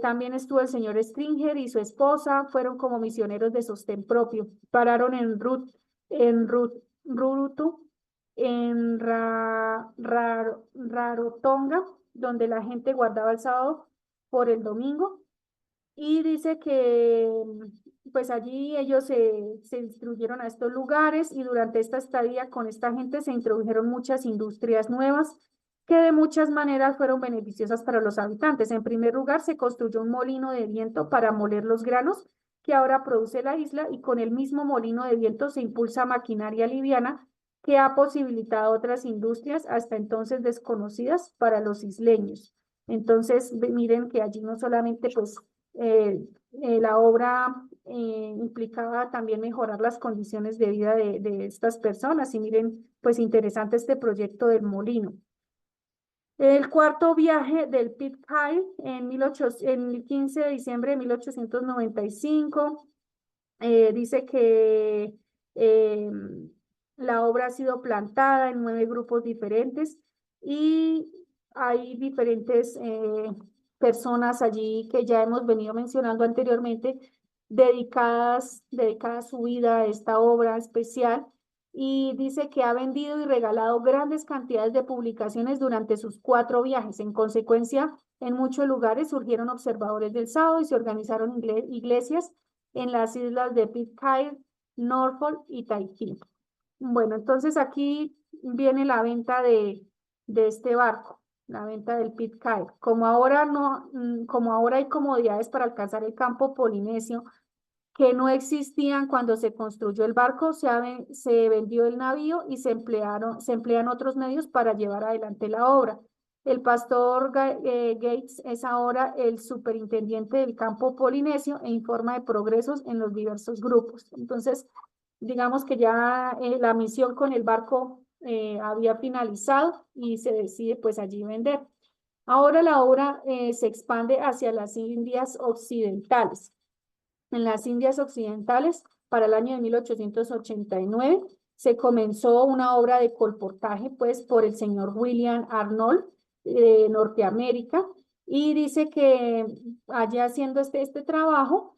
También estuvo el señor Stringer y su esposa, fueron como misioneros de sostén propio. Pararon Rurutu, en Rarotonga, donde la gente guardaba el sábado por el domingo. Y dice que pues allí ellos se instruyeron a estos lugares, y durante esta estadía con esta gente se introdujeron muchas industrias nuevas que de muchas maneras fueron beneficiosas para los habitantes. En primer lugar, se construyó un molino de viento para moler los granos que ahora produce la isla, y con el mismo molino de viento se impulsa maquinaria liviana que ha posibilitado otras industrias hasta entonces desconocidas para los isleños. Entonces, miren que allí no solamente pues la obra implicaba también mejorar las condiciones de vida de estas personas, y miren, pues interesante este proyecto del molino. El cuarto viaje del Pitcairn en el 15 de diciembre de 1895 dice que eh, la obra ha sido plantada en 9 grupos diferentes, y hay diferentes personas allí que ya hemos venido mencionando anteriormente, dedicadas su vida a esta obra especial, y dice que ha vendido y regalado grandes cantidades de publicaciones durante sus 4 viajes. En consecuencia, en muchos lugares surgieron observadores del sábado y se organizaron iglesias en las islas de Pitcairn, Norfolk y Tahití. Bueno, entonces aquí viene la venta de este barco, la venta del Pitcairn. Como ahora no, como ahora hay comodidades para alcanzar el campo polinesio que no existían cuando se construyó el barco, se vendió el navío y se emplean otros medios para llevar adelante la obra. El pastor Gates es ahora el superintendente del campo polinesio e informa de progresos en los diversos grupos. Entonces, digamos que ya la misión con el barco había finalizado y se decide pues allí vender. Ahora la obra se expande hacia las Indias Occidentales. En las Indias Occidentales, para el año de 1889, se comenzó una obra de colportaje, pues, por el señor William Arnold, de Norteamérica, y dice que allá haciendo este trabajo,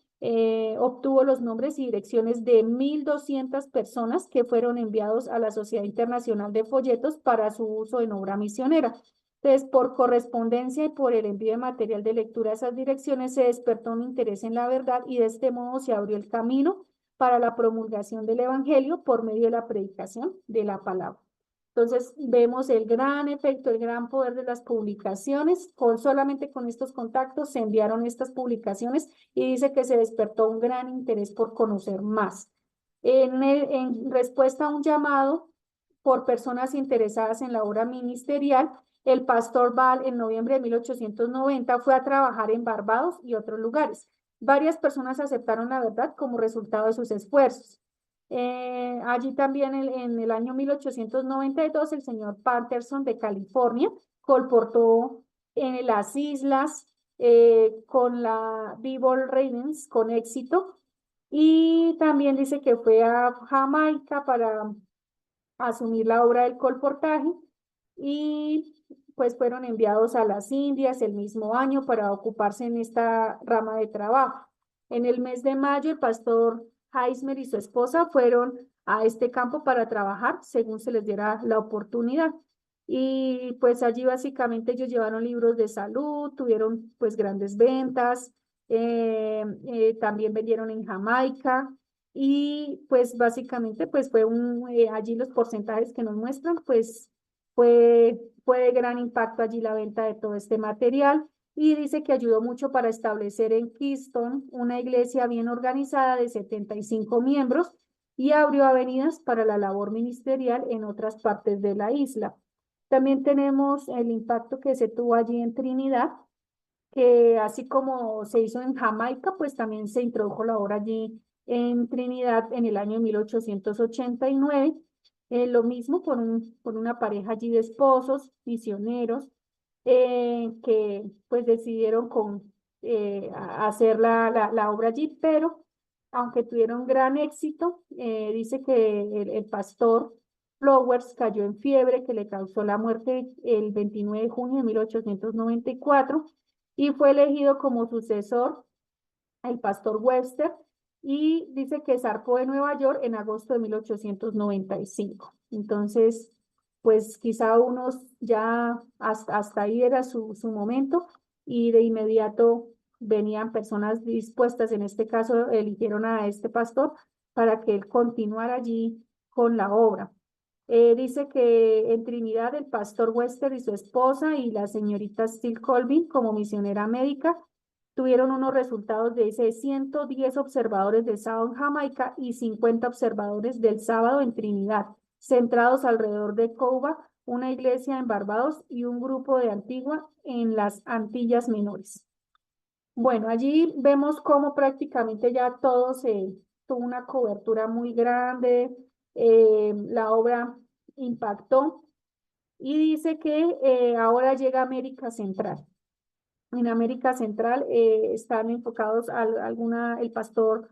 obtuvo los nombres y direcciones de 1.200 personas que fueron enviados a la Sociedad Internacional de Folletos para su uso en obra misionera. Entonces, por correspondencia y por el envío de material de lectura a esas direcciones, se despertó un interés en la verdad, y de este modo se abrió el camino para la promulgación del Evangelio por medio de la predicación de la palabra. Entonces, vemos el gran efecto, el gran poder de las publicaciones. Solamente con estos contactos se enviaron estas publicaciones, y dice que se despertó un gran interés por conocer más. En respuesta a un llamado por personas interesadas en la obra ministerial, el pastor Ball, en noviembre de 1890, fue a trabajar en Barbados y otros lugares. Varias personas aceptaron la verdad como resultado de sus esfuerzos. Allí también en el año 1892, el señor Patterson de California colportó en las islas con la Bible Ravens con éxito, y también dice que fue a Jamaica para asumir la obra del colportaje, y pues fueron enviados a las Indias el mismo año para ocuparse en esta rama de trabajo. En el mes de mayo, el pastor Heismer y su esposa fueron a este campo para trabajar según se les diera la oportunidad. Y pues allí básicamente ellos llevaron libros de salud, tuvieron pues grandes ventas, también vendieron en Jamaica, y pues básicamente pues fue allí los porcentajes que nos muestran, pues fue de gran impacto allí la venta de todo este material, y dice que ayudó mucho para establecer en Keystone una iglesia bien organizada de 75 miembros, y abrió avenidas para la labor ministerial en otras partes de la isla. También tenemos el impacto que se tuvo allí en Trinidad, que así como se hizo en Jamaica, pues también se introdujo la obra allí en Trinidad en el año 1889. Lo mismo por una pareja allí de esposos, misioneros, que pues decidieron hacer la obra allí, pero aunque tuvieron gran éxito, dice que el pastor Flowers cayó en fiebre que le causó la muerte el 29 de junio de 1894, y fue elegido como sucesor el pastor Webster, y dice que zarpó de Nueva York en agosto de 1895. Entonces, pues quizá unos ya hasta ahí era su momento, y de inmediato venían personas dispuestas, en este caso eligieron a este pastor para que él continuara allí con la obra. Dice que en Trinidad el pastor Wester y su esposa y la señorita Still Colvin como misionera médica tuvieron unos resultados de ese 110 observadores del sábado en Jamaica y 50 observadores del sábado en Trinidad, centrados alrededor de Couva, una iglesia en Barbados y un grupo de Antigua en las Antillas Menores. Bueno, allí vemos cómo prácticamente ya todo se tuvo una cobertura muy grande, la obra impactó y dice que ahora llega a América Central. En América Central están enfocados el pastor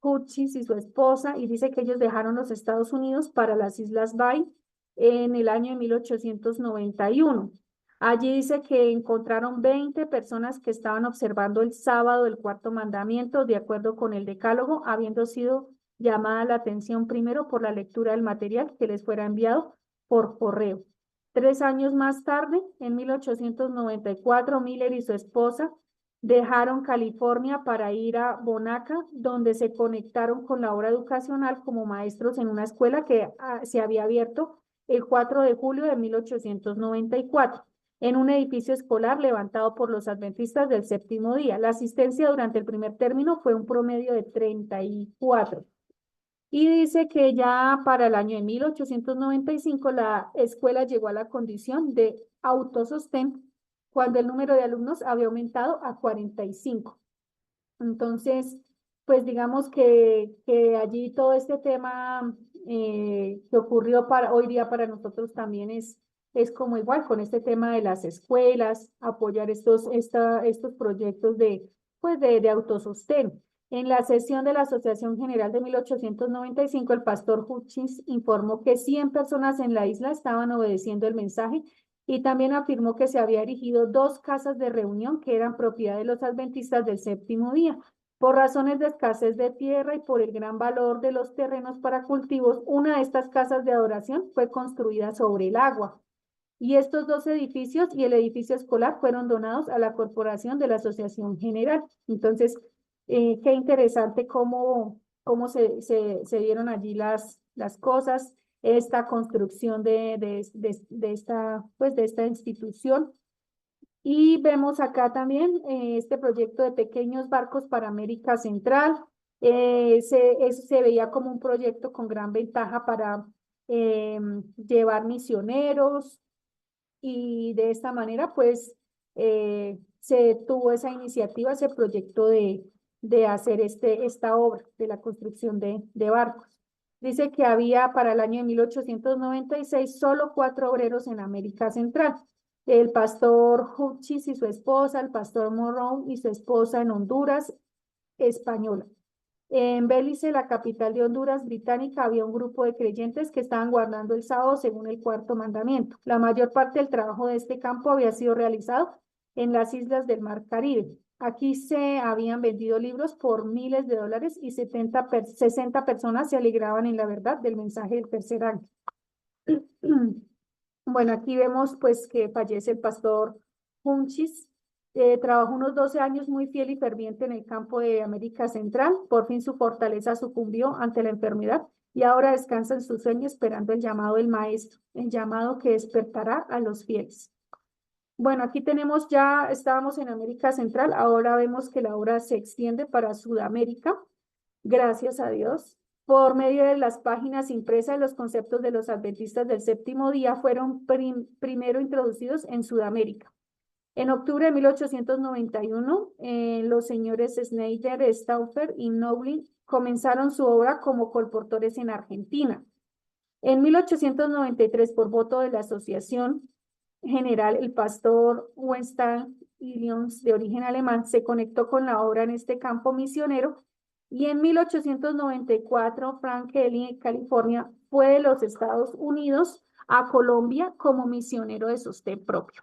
Hutchins y su esposa, y dice que ellos dejaron los Estados Unidos para las Islas Bay en el año de 1891. Allí dice que encontraron 20 personas que estaban observando el sábado del cuarto mandamiento, de acuerdo con el decálogo, habiendo sido llamada la atención primero por la lectura del material que les fuera enviado por correo. 3 años más tarde, en 1894, Miller y su esposa dejaron California para ir a Bonaca, donde se conectaron con la obra educacional como maestros en una escuela que se había abierto el 4 de julio de 1894, en un edificio escolar levantado por los adventistas del séptimo día. La asistencia durante el primer término fue un promedio de 34. Y dice que ya para el año de 1895 la escuela llegó a la condición de autosostén cuando el número de alumnos había aumentado a 45. Entonces, pues digamos que allí todo este tema que ocurrió para hoy día para nosotros también es como igual con este tema de las escuelas, apoyar estos proyectos pues de autosostén. En la sesión de la Asociación General de 1895, el pastor Hutchins informó que 100 personas en la isla estaban obedeciendo el mensaje y también afirmó que se había erigido 2 casas de reunión que eran propiedad de los adventistas del séptimo día. Por razones de escasez de tierra y por el gran valor de los terrenos para cultivos, una de estas casas de adoración fue construida sobre el agua. Y estos 2 edificios y el edificio escolar fueron donados a la Corporación de la Asociación General. Entonces, qué interesante cómo se dieron allí las cosas, esta construcción pues, de esta institución. Y vemos acá también este proyecto de pequeños barcos para América Central. Eso se veía como un proyecto con gran ventaja para llevar misioneros, y de esta manera pues se tuvo esa iniciativa, ese proyecto de hacer esta obra de la construcción de barcos. Dice que había para el año de 1896 solo 4 obreros en América Central. El pastor Hutchins y su esposa, el pastor Morrow y su esposa en Honduras, española. En Belice, la capital de Honduras británica, había un grupo de creyentes que estaban guardando el sábado según el cuarto mandamiento. La mayor parte del trabajo de este campo había sido realizado en las islas del Mar Caribe. Aquí se habían vendido libros por miles de dólares y 60 personas se alegraban en la verdad del mensaje del tercer año. Bueno, aquí vemos pues que fallece el pastor Hutchins. Trabajó unos 12 años muy fiel y ferviente en el campo de América Central. Por fin su fortaleza sucumbió ante la enfermedad y ahora descansa en su sueño esperando el llamado del maestro, el llamado que despertará a los fieles. Bueno, aquí tenemos estábamos en América Central, ahora vemos que la obra se extiende para Sudamérica, gracias a Dios. Por medio de las páginas impresas, los conceptos de los adventistas del séptimo día fueron primero introducidos en Sudamérica. En octubre de 1891, los señores Schneider, Stauffer y Noblin comenzaron su obra como colportores en Argentina. En 1893, por voto de la Asociación General, el pastor Winston Lyons, de origen alemán, se conectó con la obra en este campo misionero, y en 1894, Frank Kelly, en California, fue de los Estados Unidos a Colombia como misionero de sostén propio.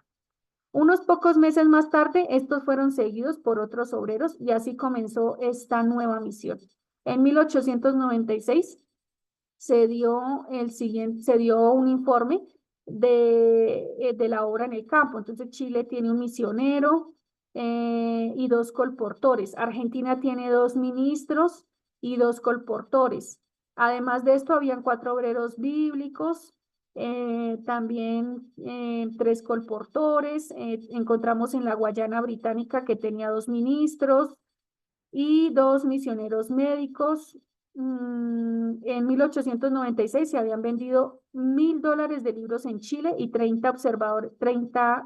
Unos pocos meses más tarde, estos fueron seguidos por otros obreros y así comenzó esta nueva misión. En 1896 se dio un informe de la obra en el campo. Entonces Chile tiene un misionero y 2 colportores. Argentina tiene 2 ministros y 2 colportores. Además de esto, habían 4 obreros bíblicos También 3 colportores. Encontramos en la Guayana Británica que tenía 2 ministros y 2 misioneros médicos. En 1896 se habían vendido $1000 de libros en Chile y 30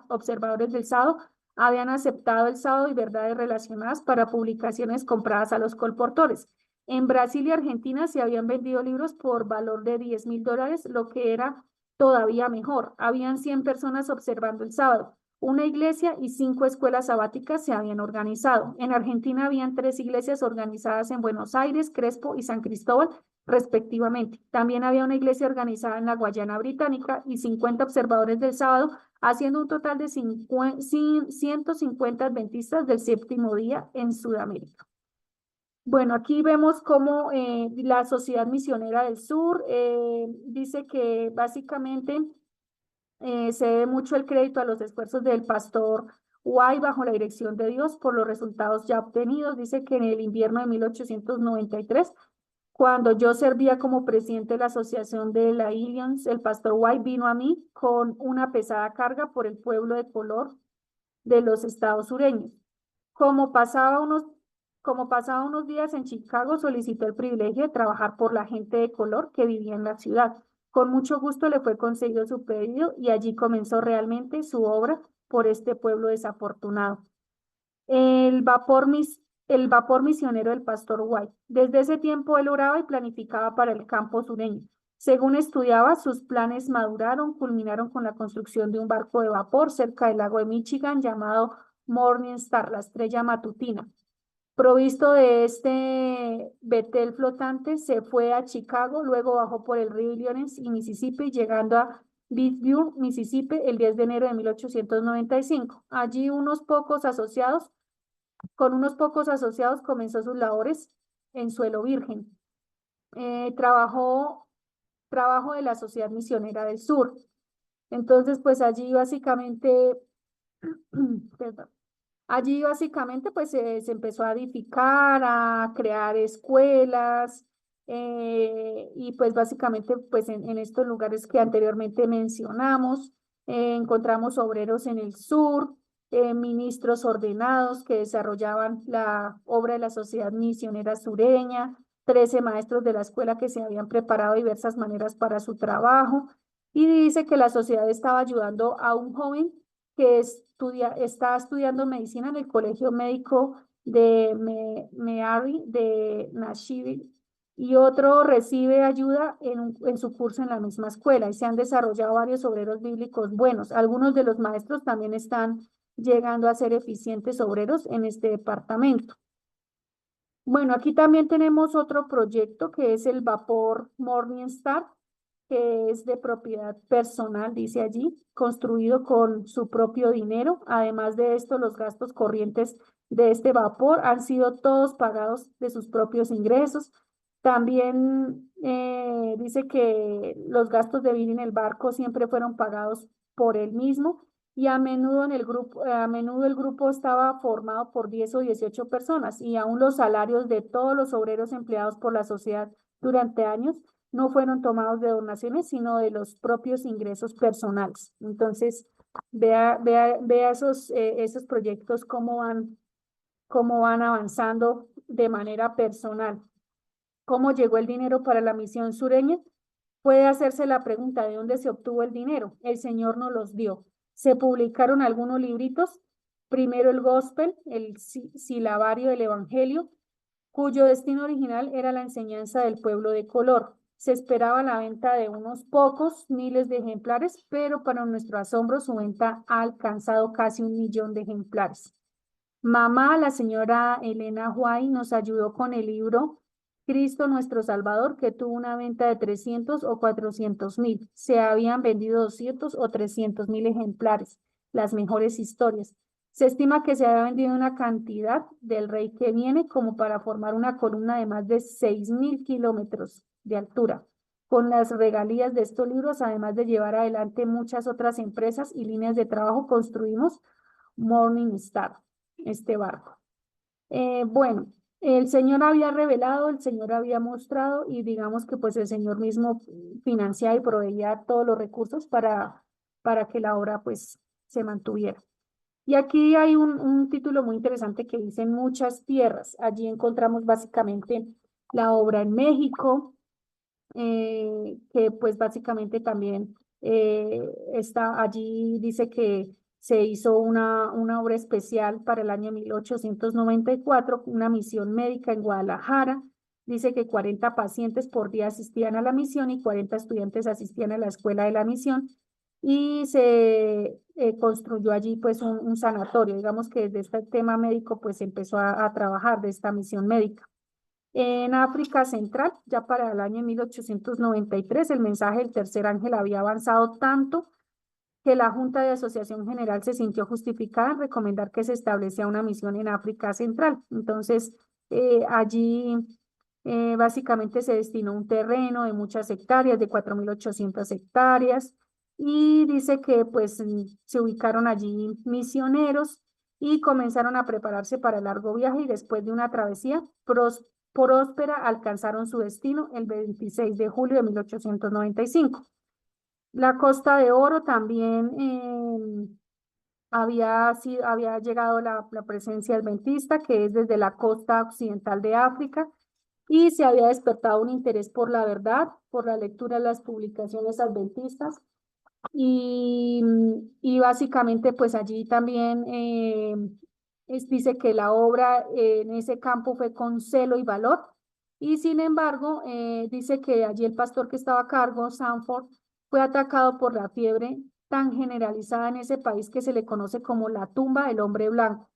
observadores del sábado habían aceptado el sábado y verdades relacionadas para publicaciones compradas a los colportores. En Brasil y Argentina se habían vendido libros por valor de $10.000, lo que era todavía mejor. Habían 100 personas observando el sábado. Una iglesia y 5 escuelas sabáticas se habían organizado. En Argentina habían 3 iglesias organizadas en Buenos Aires, Crespo y San Cristóbal, respectivamente. También había una iglesia organizada en la Guayana Británica y 50 observadores del sábado, haciendo un total de 150 adventistas del séptimo día en Sudamérica. Bueno, aquí vemos cómo la Sociedad Misionera del Sur dice que básicamente se debe mucho el crédito a los esfuerzos del pastor White bajo la dirección de Dios por los resultados ya obtenidos. Dice que en el invierno de 1893, cuando yo servía como presidente de la Asociación de la Indians, el pastor White vino a mí con una pesada carga por el pueblo de color de los estados sureños. Como pasaba unos, como pasaba unos días en Chicago, solicitó el privilegio de trabajar por la gente de color que vivía en la ciudad. Con mucho gusto le fue concedido su pedido y allí comenzó realmente su obra por este pueblo desafortunado. El vapor misionero del pastor White. Desde ese tiempo él oraba y planificaba para el campo sureño. Según estudiaba, sus planes maduraron, culminaron con la construcción de un barco de vapor cerca del lago de Michigan llamado Morning Star, la estrella matutina. Provisto de este betel flotante, se fue a Chicago, luego bajó por el río Illinois y Mississippi, llegando a Bellevue, Mississippi, el 10 de enero de 1895. Allí con unos pocos asociados comenzó sus labores en suelo virgen. Trabajo de la Sociedad Misionera del Sur. Entonces, pues allí básicamente, perdón, allí básicamente pues se empezó a edificar, a crear escuelas y pues básicamente pues en estos lugares que anteriormente mencionamos, encontramos obreros en el sur, ministros ordenados que desarrollaban la obra de la Sociedad Misionera Sureña, 13 maestros de la escuela que se habían preparado de diversas maneras para su trabajo y dice que la sociedad estaba ayudando a un joven que está estudiando medicina en el Colegio Médico de Meary de Nashville y otro recibe ayuda en su curso en la misma escuela y se han desarrollado varios obreros bíblicos buenos. Algunos de los maestros también están llegando a ser eficientes obreros en este departamento. Bueno, aquí también tenemos otro proyecto que es el vapor Morningstar, que es de propiedad personal, dice allí, construido con su propio dinero. Además de esto, los gastos corrientes de este vapor han sido todos pagados de sus propios ingresos. También dice que los gastos de vivir en el barco siempre fueron pagados por él mismo y a menudo el grupo estaba formado por 10 o 18 personas y aún los salarios de todos los obreros empleados por la sociedad durante años no fueron tomados de donaciones, sino de los propios ingresos personales. Entonces, vea esos proyectos cómo van avanzando de manera personal. ¿Cómo llegó el dinero para la misión sureña? Puede hacerse la pregunta de dónde se obtuvo el dinero. El Señor nos los dio. Se publicaron algunos libritos. Primero el Gospel, el silabario del Evangelio, cuyo destino original era la enseñanza del pueblo de color. Se esperaba la venta de unos pocos miles de ejemplares, pero para nuestro asombro su venta ha alcanzado casi 1 millón de ejemplares. Mamá, la señora Elena White, nos ayudó con el libro Cristo nuestro Salvador, que tuvo una venta de 300 o 400.000. Se habían vendido 200 o 300.000 ejemplares, las mejores historias. Se estima que se había vendido una cantidad del rey que viene como para formar una columna de más de 6.000 kilómetros de altura. Con las regalías de estos libros, además de llevar adelante muchas otras empresas y líneas de trabajo, construimos Morning Star, este barco. Bueno, El Señor había revelado, el Señor había mostrado y digamos que pues el Señor mismo financiaba y proveía todos los recursos para que la obra pues se mantuviera. Y aquí hay un título muy interesante que dice "En muchas tierras". Allí encontramos básicamente la obra en México, que pues básicamente también está allí, dice que se hizo una obra especial para el año 1894, una misión médica en Guadalajara. Dice que 40 pacientes por día asistían a la misión y 40 estudiantes asistían a la escuela de la misión y se construyó allí pues un sanatorio. Digamos que desde este tema médico pues empezó a trabajar de esta misión médica. En África Central, ya para el año 1893, el mensaje del tercer ángel había avanzado tanto que la Junta de Asociación General se sintió justificada en recomendar que se estableciera una misión en África Central. Entonces, allí básicamente se destinó un terreno de muchas hectáreas, de 4.800 hectáreas, y dice que pues se ubicaron allí misioneros y comenzaron a prepararse para el largo viaje y después de una travesía próspera alcanzaron su destino el 26 de julio de 1895. La Costa de Oro también había llegado la presencia adventista, que es desde la costa occidental de África, y se había despertado un interés por la verdad, por la lectura de las publicaciones adventistas, y básicamente pues allí también dice que la obra en ese campo fue con celo y valor, y sin embargo dice que allí el pastor que estaba a cargo, Sanford, fue atacado por la fiebre tan generalizada en ese país que se le conoce como la tumba del hombre blanco.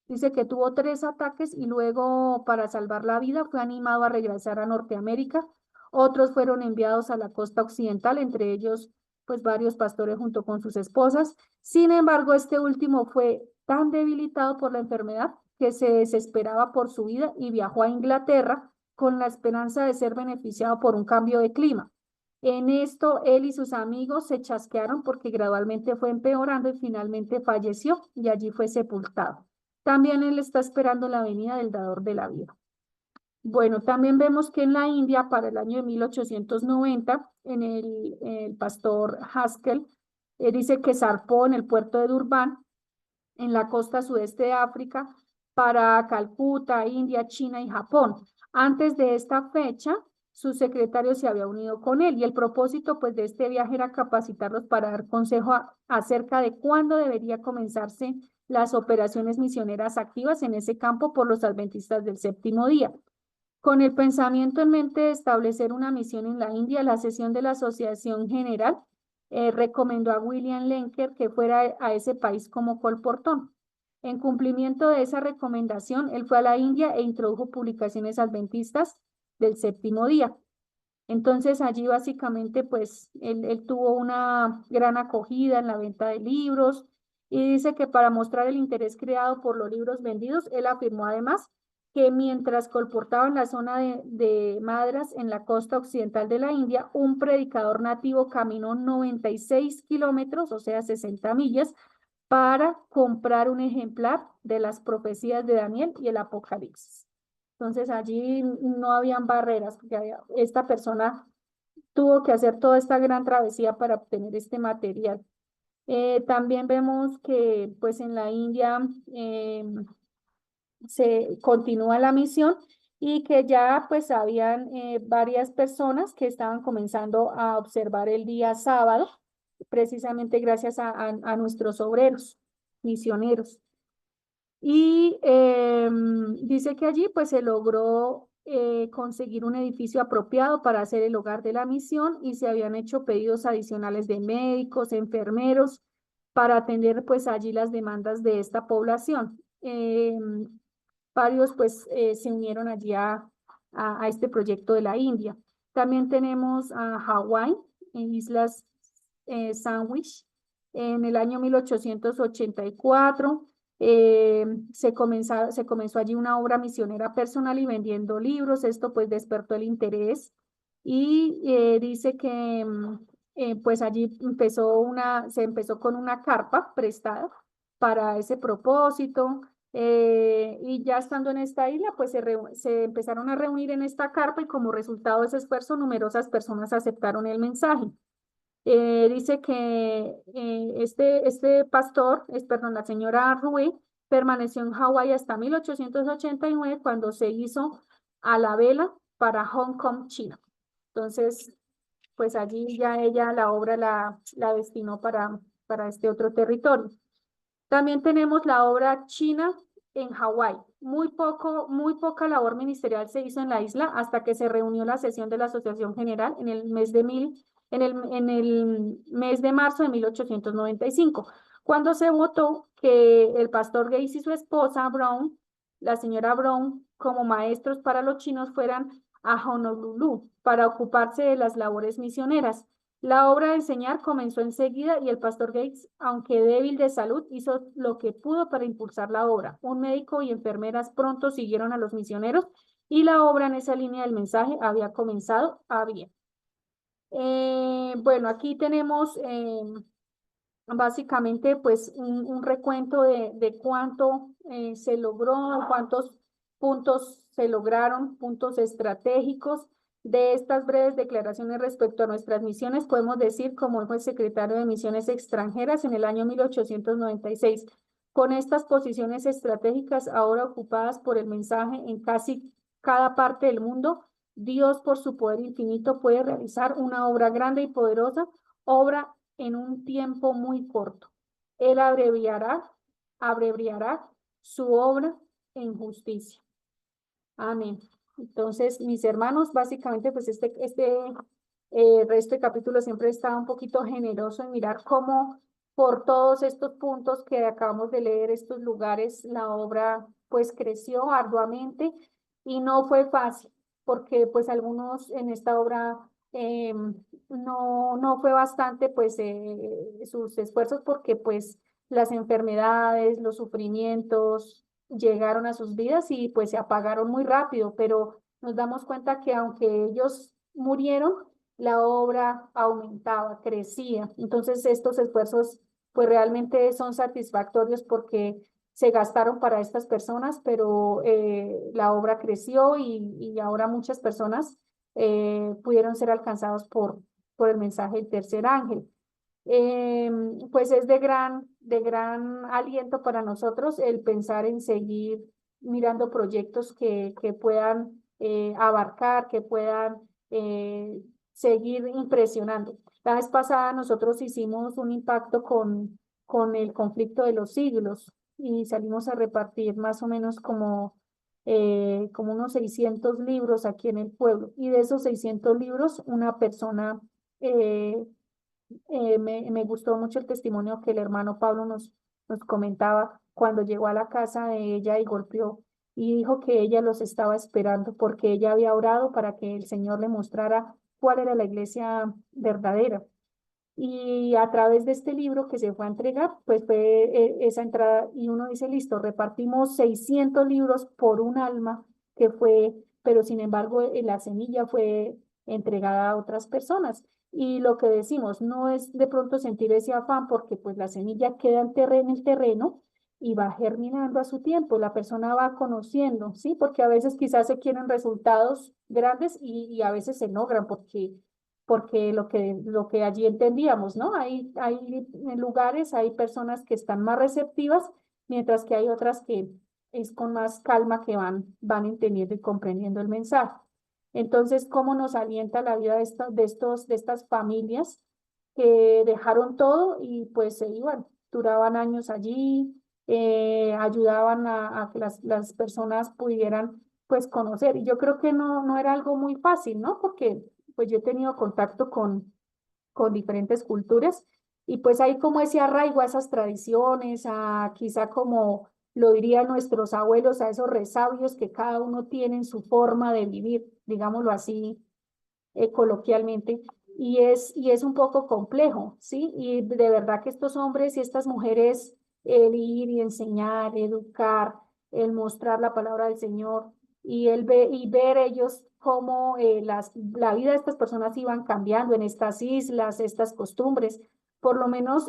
Dice que tuvo 3 ataques y luego, para salvar la vida, fue animado a regresar a Norteamérica. Otros fueron enviados a la costa occidental, entre ellos, pues varios pastores junto con sus esposas. Sin embargo, este último fue tan debilitado por la enfermedad que se desesperaba por su vida y viajó a Inglaterra con la esperanza de ser beneficiado por un cambio de clima. En esto, él y sus amigos se chasquearon porque gradualmente fue empeorando y finalmente falleció y allí fue sepultado. También él está esperando la venida del dador de la vida. Bueno, también vemos que en la India, para el año de 1890, el pastor Haskell dice que zarpó en el puerto de Durban, en la costa sudeste de África, para Calcuta, India, China y Japón. Antes de esta fecha, su secretario se había unido con él y el propósito pues de este viaje era capacitarlos para dar consejo acerca de cuándo debería comenzarse las operaciones misioneras activas en ese campo por los adventistas del séptimo día. Con el pensamiento en mente de establecer una misión en la India, la sesión de la Asociación General recomendó a William Lenker que fuera a ese país como colportón. En cumplimiento de esa recomendación, él fue a la India e introdujo publicaciones adventistas del séptimo día. Entonces allí básicamente pues él tuvo una gran acogida en la venta de libros y dice que para mostrar el interés creado por los libros vendidos, él afirmó además que mientras colportaba en la zona de Madras, en la costa occidental de la India, un predicador nativo caminó 96 kilómetros, o sea, 60 millas, para comprar un ejemplar de las profecías de Daniel y el Apocalipsis. Entonces allí no habían barreras, porque esta persona tuvo que hacer toda esta gran travesía para obtener este material. También vemos que pues en la India se continúa la misión y que ya pues habían varias personas que estaban comenzando a observar el día sábado, precisamente gracias a nuestros obreros, misioneros. Y dice que allí pues se logró conseguir un edificio apropiado para hacer el hogar de la misión y se habían hecho pedidos adicionales de médicos, enfermeros, para atender pues allí las demandas de esta población. Varios pues se unieron allí a este proyecto de la India. También tenemos a Hawái, en Islas Sandwich, en el año 1884. Se comenzó allí una obra misionera personal y vendiendo libros. Esto pues despertó el interés y dice que pues allí se empezó con una carpa prestada para ese propósito. Y ya estando en esta isla, pues se empezaron a reunir en esta carpa y como resultado de ese esfuerzo, numerosas personas aceptaron el mensaje. Dice que este pastor, perdón, la señora Rui, permaneció en Hawái hasta 1889 cuando se hizo a la vela para Hong Kong, China. Entonces, pues allí ya ella la obra la destinó para este otro territorio. También tenemos la obra China en Hawái. Muy poca labor ministerial se hizo en la isla hasta que se reunió la sesión de la Asociación General en el mes de marzo de 1895, cuando se votó que el pastor Gates y su esposa Brown, la señora Brown, como maestros para los chinos fueran a Honolulu para ocuparse de las labores misioneras. La obra de enseñar comenzó enseguida y el pastor Gates, aunque débil de salud, hizo lo que pudo para impulsar la obra. Un médico y enfermeras pronto siguieron a los misioneros y la obra en esa línea del mensaje había comenzado a bien. Bueno, aquí tenemos básicamente pues un recuento de cuánto se logró, cuántos puntos se lograron, puntos estratégicos. De estas breves declaraciones respecto a nuestras misiones, podemos decir, como dijo el secretario de Misiones Extranjeras en el año 1896, con estas posiciones estratégicas ahora ocupadas por el mensaje en casi cada parte del mundo, Dios por su poder infinito puede realizar una obra grande y poderosa, obra en un tiempo muy corto. Él abreviará su obra en justicia. Amén. Entonces, mis hermanos, básicamente, pues resto de capítulo siempre está un poquito generoso en mirar cómo por todos estos puntos que acabamos de leer, estos lugares, la obra pues creció arduamente y no fue fácil, porque pues algunos en esta obra no fue bastante pues sus esfuerzos porque pues las enfermedades, los sufrimientos, llegaron a sus vidas y pues se apagaron muy rápido, pero nos damos cuenta que aunque ellos murieron, la obra aumentaba, crecía. Entonces estos esfuerzos pues realmente son satisfactorios porque se gastaron para estas personas, pero la obra creció y ahora muchas personas pudieron ser alcanzados por el mensaje del tercer ángel. Pues es de gran aliento para nosotros el pensar en seguir mirando proyectos que puedan abarcar, que puedan seguir impresionando. La vez pasada nosotros hicimos un impacto con el conflicto de los siglos y salimos a repartir más o menos como unos 600 libros aquí en el pueblo. Y de esos 600 libros, una persona me gustó mucho el testimonio que el hermano Pablo nos comentaba cuando llegó a la casa de ella y golpeó y dijo que ella los estaba esperando porque ella había orado para que el Señor le mostrara cuál era la iglesia verdadera. Y a través de este libro que se fue a entregar, pues fue esa entrada y uno dice, listo, repartimos 600 libros por un alma que fue, pero sin embargo la semilla fue entregada a otras personas. Y lo que decimos, no es de pronto sentir ese afán porque pues la semilla queda en el terreno y va germinando a su tiempo, la persona va conociendo, ¿sí? Porque a veces quizás se quieren resultados grandes y a veces se logran porque lo que allí entendíamos, ¿no? Hay lugares, hay personas que están más receptivas, mientras que hay otras que es con más calma que van entendiendo y comprendiendo el mensaje. Entonces, ¿cómo nos alienta la vida de estas familias que dejaron todo y pues se iban, duraban años allí, ayudaban a que las personas pudieran pues conocer? Y yo creo que no era algo muy fácil, ¿no? Porque pues yo he tenido contacto con diferentes culturas y pues hay como ese arraigo a esas tradiciones, a quizá como lo dirían nuestros abuelos, a esos resabios que cada uno tiene en su forma de vivir, digámoslo así, coloquialmente, y es un poco complejo, ¿sí? Y de verdad que estos hombres y estas mujeres, el ir y enseñar, educar, el mostrar la palabra del Señor y ver ellos cómo la vida de estas personas iban cambiando en estas islas, estas costumbres, Por lo menos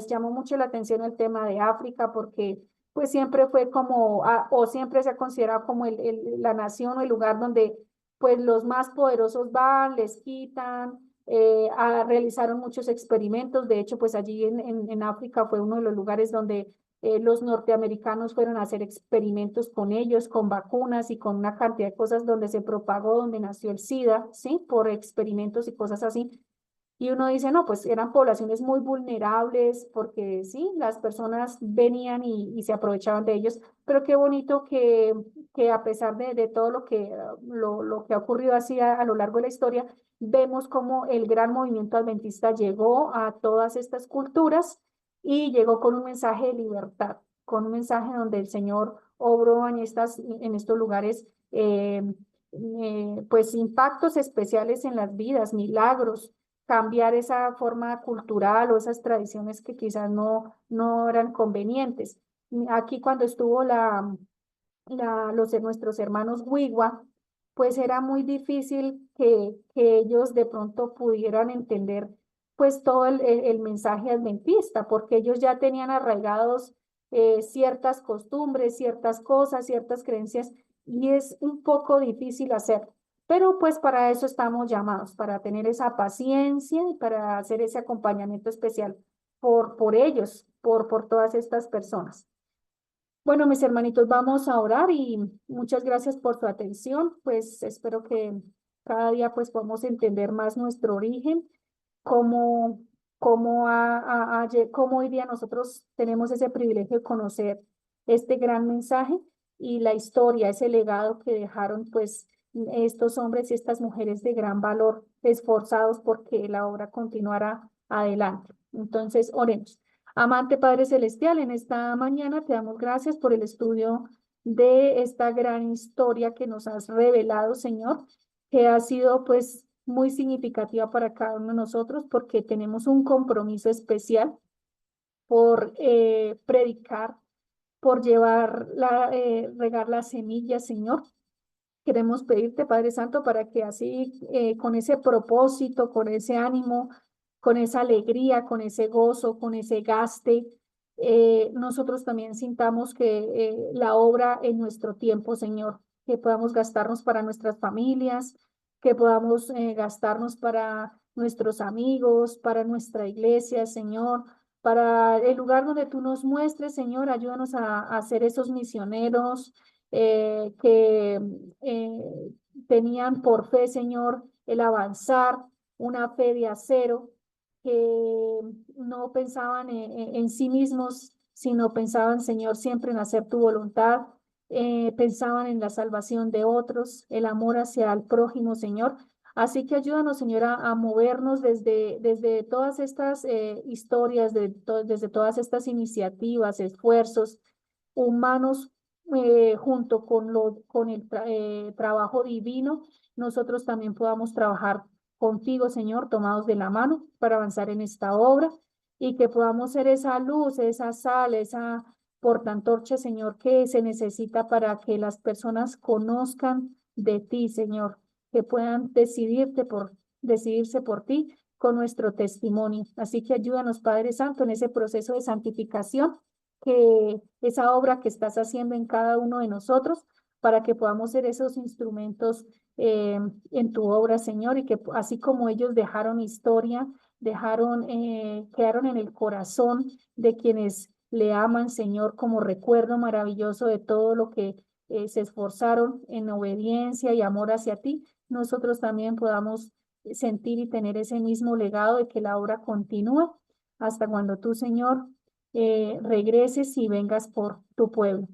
llamó mucho la atención el tema de África porque pues siempre fue como, o siempre se ha considerado como la nación o el lugar donde pues los más poderosos van, les quitan, realizaron muchos experimentos. De hecho, pues allí en África fue uno de los lugares donde los norteamericanos fueron a hacer experimentos con ellos, con vacunas y con una cantidad de cosas donde se propagó, donde nació el SIDA, ¿sí? Por experimentos y cosas así. Y uno dice, no, pues eran poblaciones muy vulnerables porque sí, las personas venían y se aprovechaban de ellos, pero qué bonito que a pesar de todo lo que ha ocurrido así a lo largo de la historia, vemos cómo el gran movimiento adventista llegó a todas estas culturas y llegó con un mensaje de libertad, con un mensaje donde el Señor obró en estos lugares, pues impactos especiales en las vidas, milagros, cambiar esa forma cultural o esas tradiciones que quizás no eran convenientes. Aquí cuando estuvo los de nuestros hermanos Wigwa, pues era muy difícil que ellos de pronto pudieran entender pues todo el mensaje adventista, porque ellos ya tenían arraigados ciertas costumbres, ciertas cosas, ciertas creencias, y es un poco difícil hacer. Pero pues para eso estamos llamados, para tener esa paciencia y para hacer ese acompañamiento especial por ellos, por todas estas personas. Bueno, mis hermanitos, vamos a orar y muchas gracias por su atención. Pues espero que cada día pues podamos entender más nuestro origen, cómo, cómo hoy día nosotros tenemos ese privilegio de conocer este gran mensaje y la historia, ese legado que dejaron pues estos hombres y estas mujeres de gran valor, esforzados porque la obra continuara adelante. Entonces, oremos. Amante Padre Celestial, en esta mañana te damos gracias por el estudio de esta gran historia que nos has revelado, Señor, que ha sido pues muy significativa para cada uno de nosotros porque tenemos un compromiso especial por predicar, por regar las semillas, Señor. Queremos pedirte, Padre Santo, para que así, con ese propósito, con ese ánimo, con esa alegría, con ese gozo, con ese gaste, nosotros también sintamos que la obra en nuestro tiempo, Señor, que podamos gastarnos para nuestras familias, que podamos gastarnos para nuestros amigos, para nuestra iglesia, Señor, para el lugar donde tú nos muestres, Señor, ayúdanos a ser esos misioneros que tenían por fe, Señor, el avanzar, una fe de acero, que no pensaban en sí mismos, sino pensaban, Señor, siempre en hacer tu voluntad, pensaban en la salvación de otros, el amor hacia el prójimo, Señor. Así que ayúdanos, Señora, a movernos desde todas estas historias, desde todas estas iniciativas, esfuerzos humanos, junto con el trabajo divino, nosotros también podamos trabajar contigo, Señor, tomados de la mano para avanzar en esta obra y que podamos ser esa luz, esa sal, esa portantorcha, Señor, que se necesita para que las personas conozcan de ti, Señor, que puedan decidirse por ti con nuestro testimonio. Así que ayúdanos, Padre Santo, en ese proceso de santificación, que esa obra que estás haciendo en cada uno de nosotros, para que podamos ser esos instrumentos en tu obra, Señor, y que así como ellos dejaron historia, quedaron en el corazón de quienes le aman, Señor, como recuerdo maravilloso de todo lo que se esforzaron en obediencia y amor hacia ti, nosotros también podamos sentir y tener ese mismo legado de que la obra continúa hasta cuando tú, Señor, regreses y vengas por tu pueblo.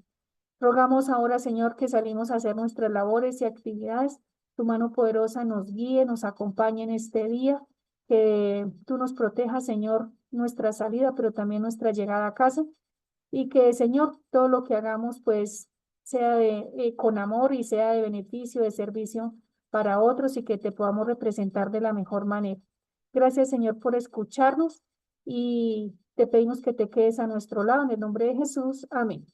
Rogamos ahora, Señor, que salimos a hacer nuestras labores y actividades. Tu mano poderosa nos guíe, nos acompañe en este día, que tú nos protejas, Señor, nuestra salida, pero también nuestra llegada a casa, y que, Señor, todo lo que hagamos, pues, sea con amor y sea de beneficio, de servicio para otros y que te podamos representar de la mejor manera. Gracias, Señor, por escucharnos y te pedimos que te quedes a nuestro lado. En el nombre de Jesús. Amén.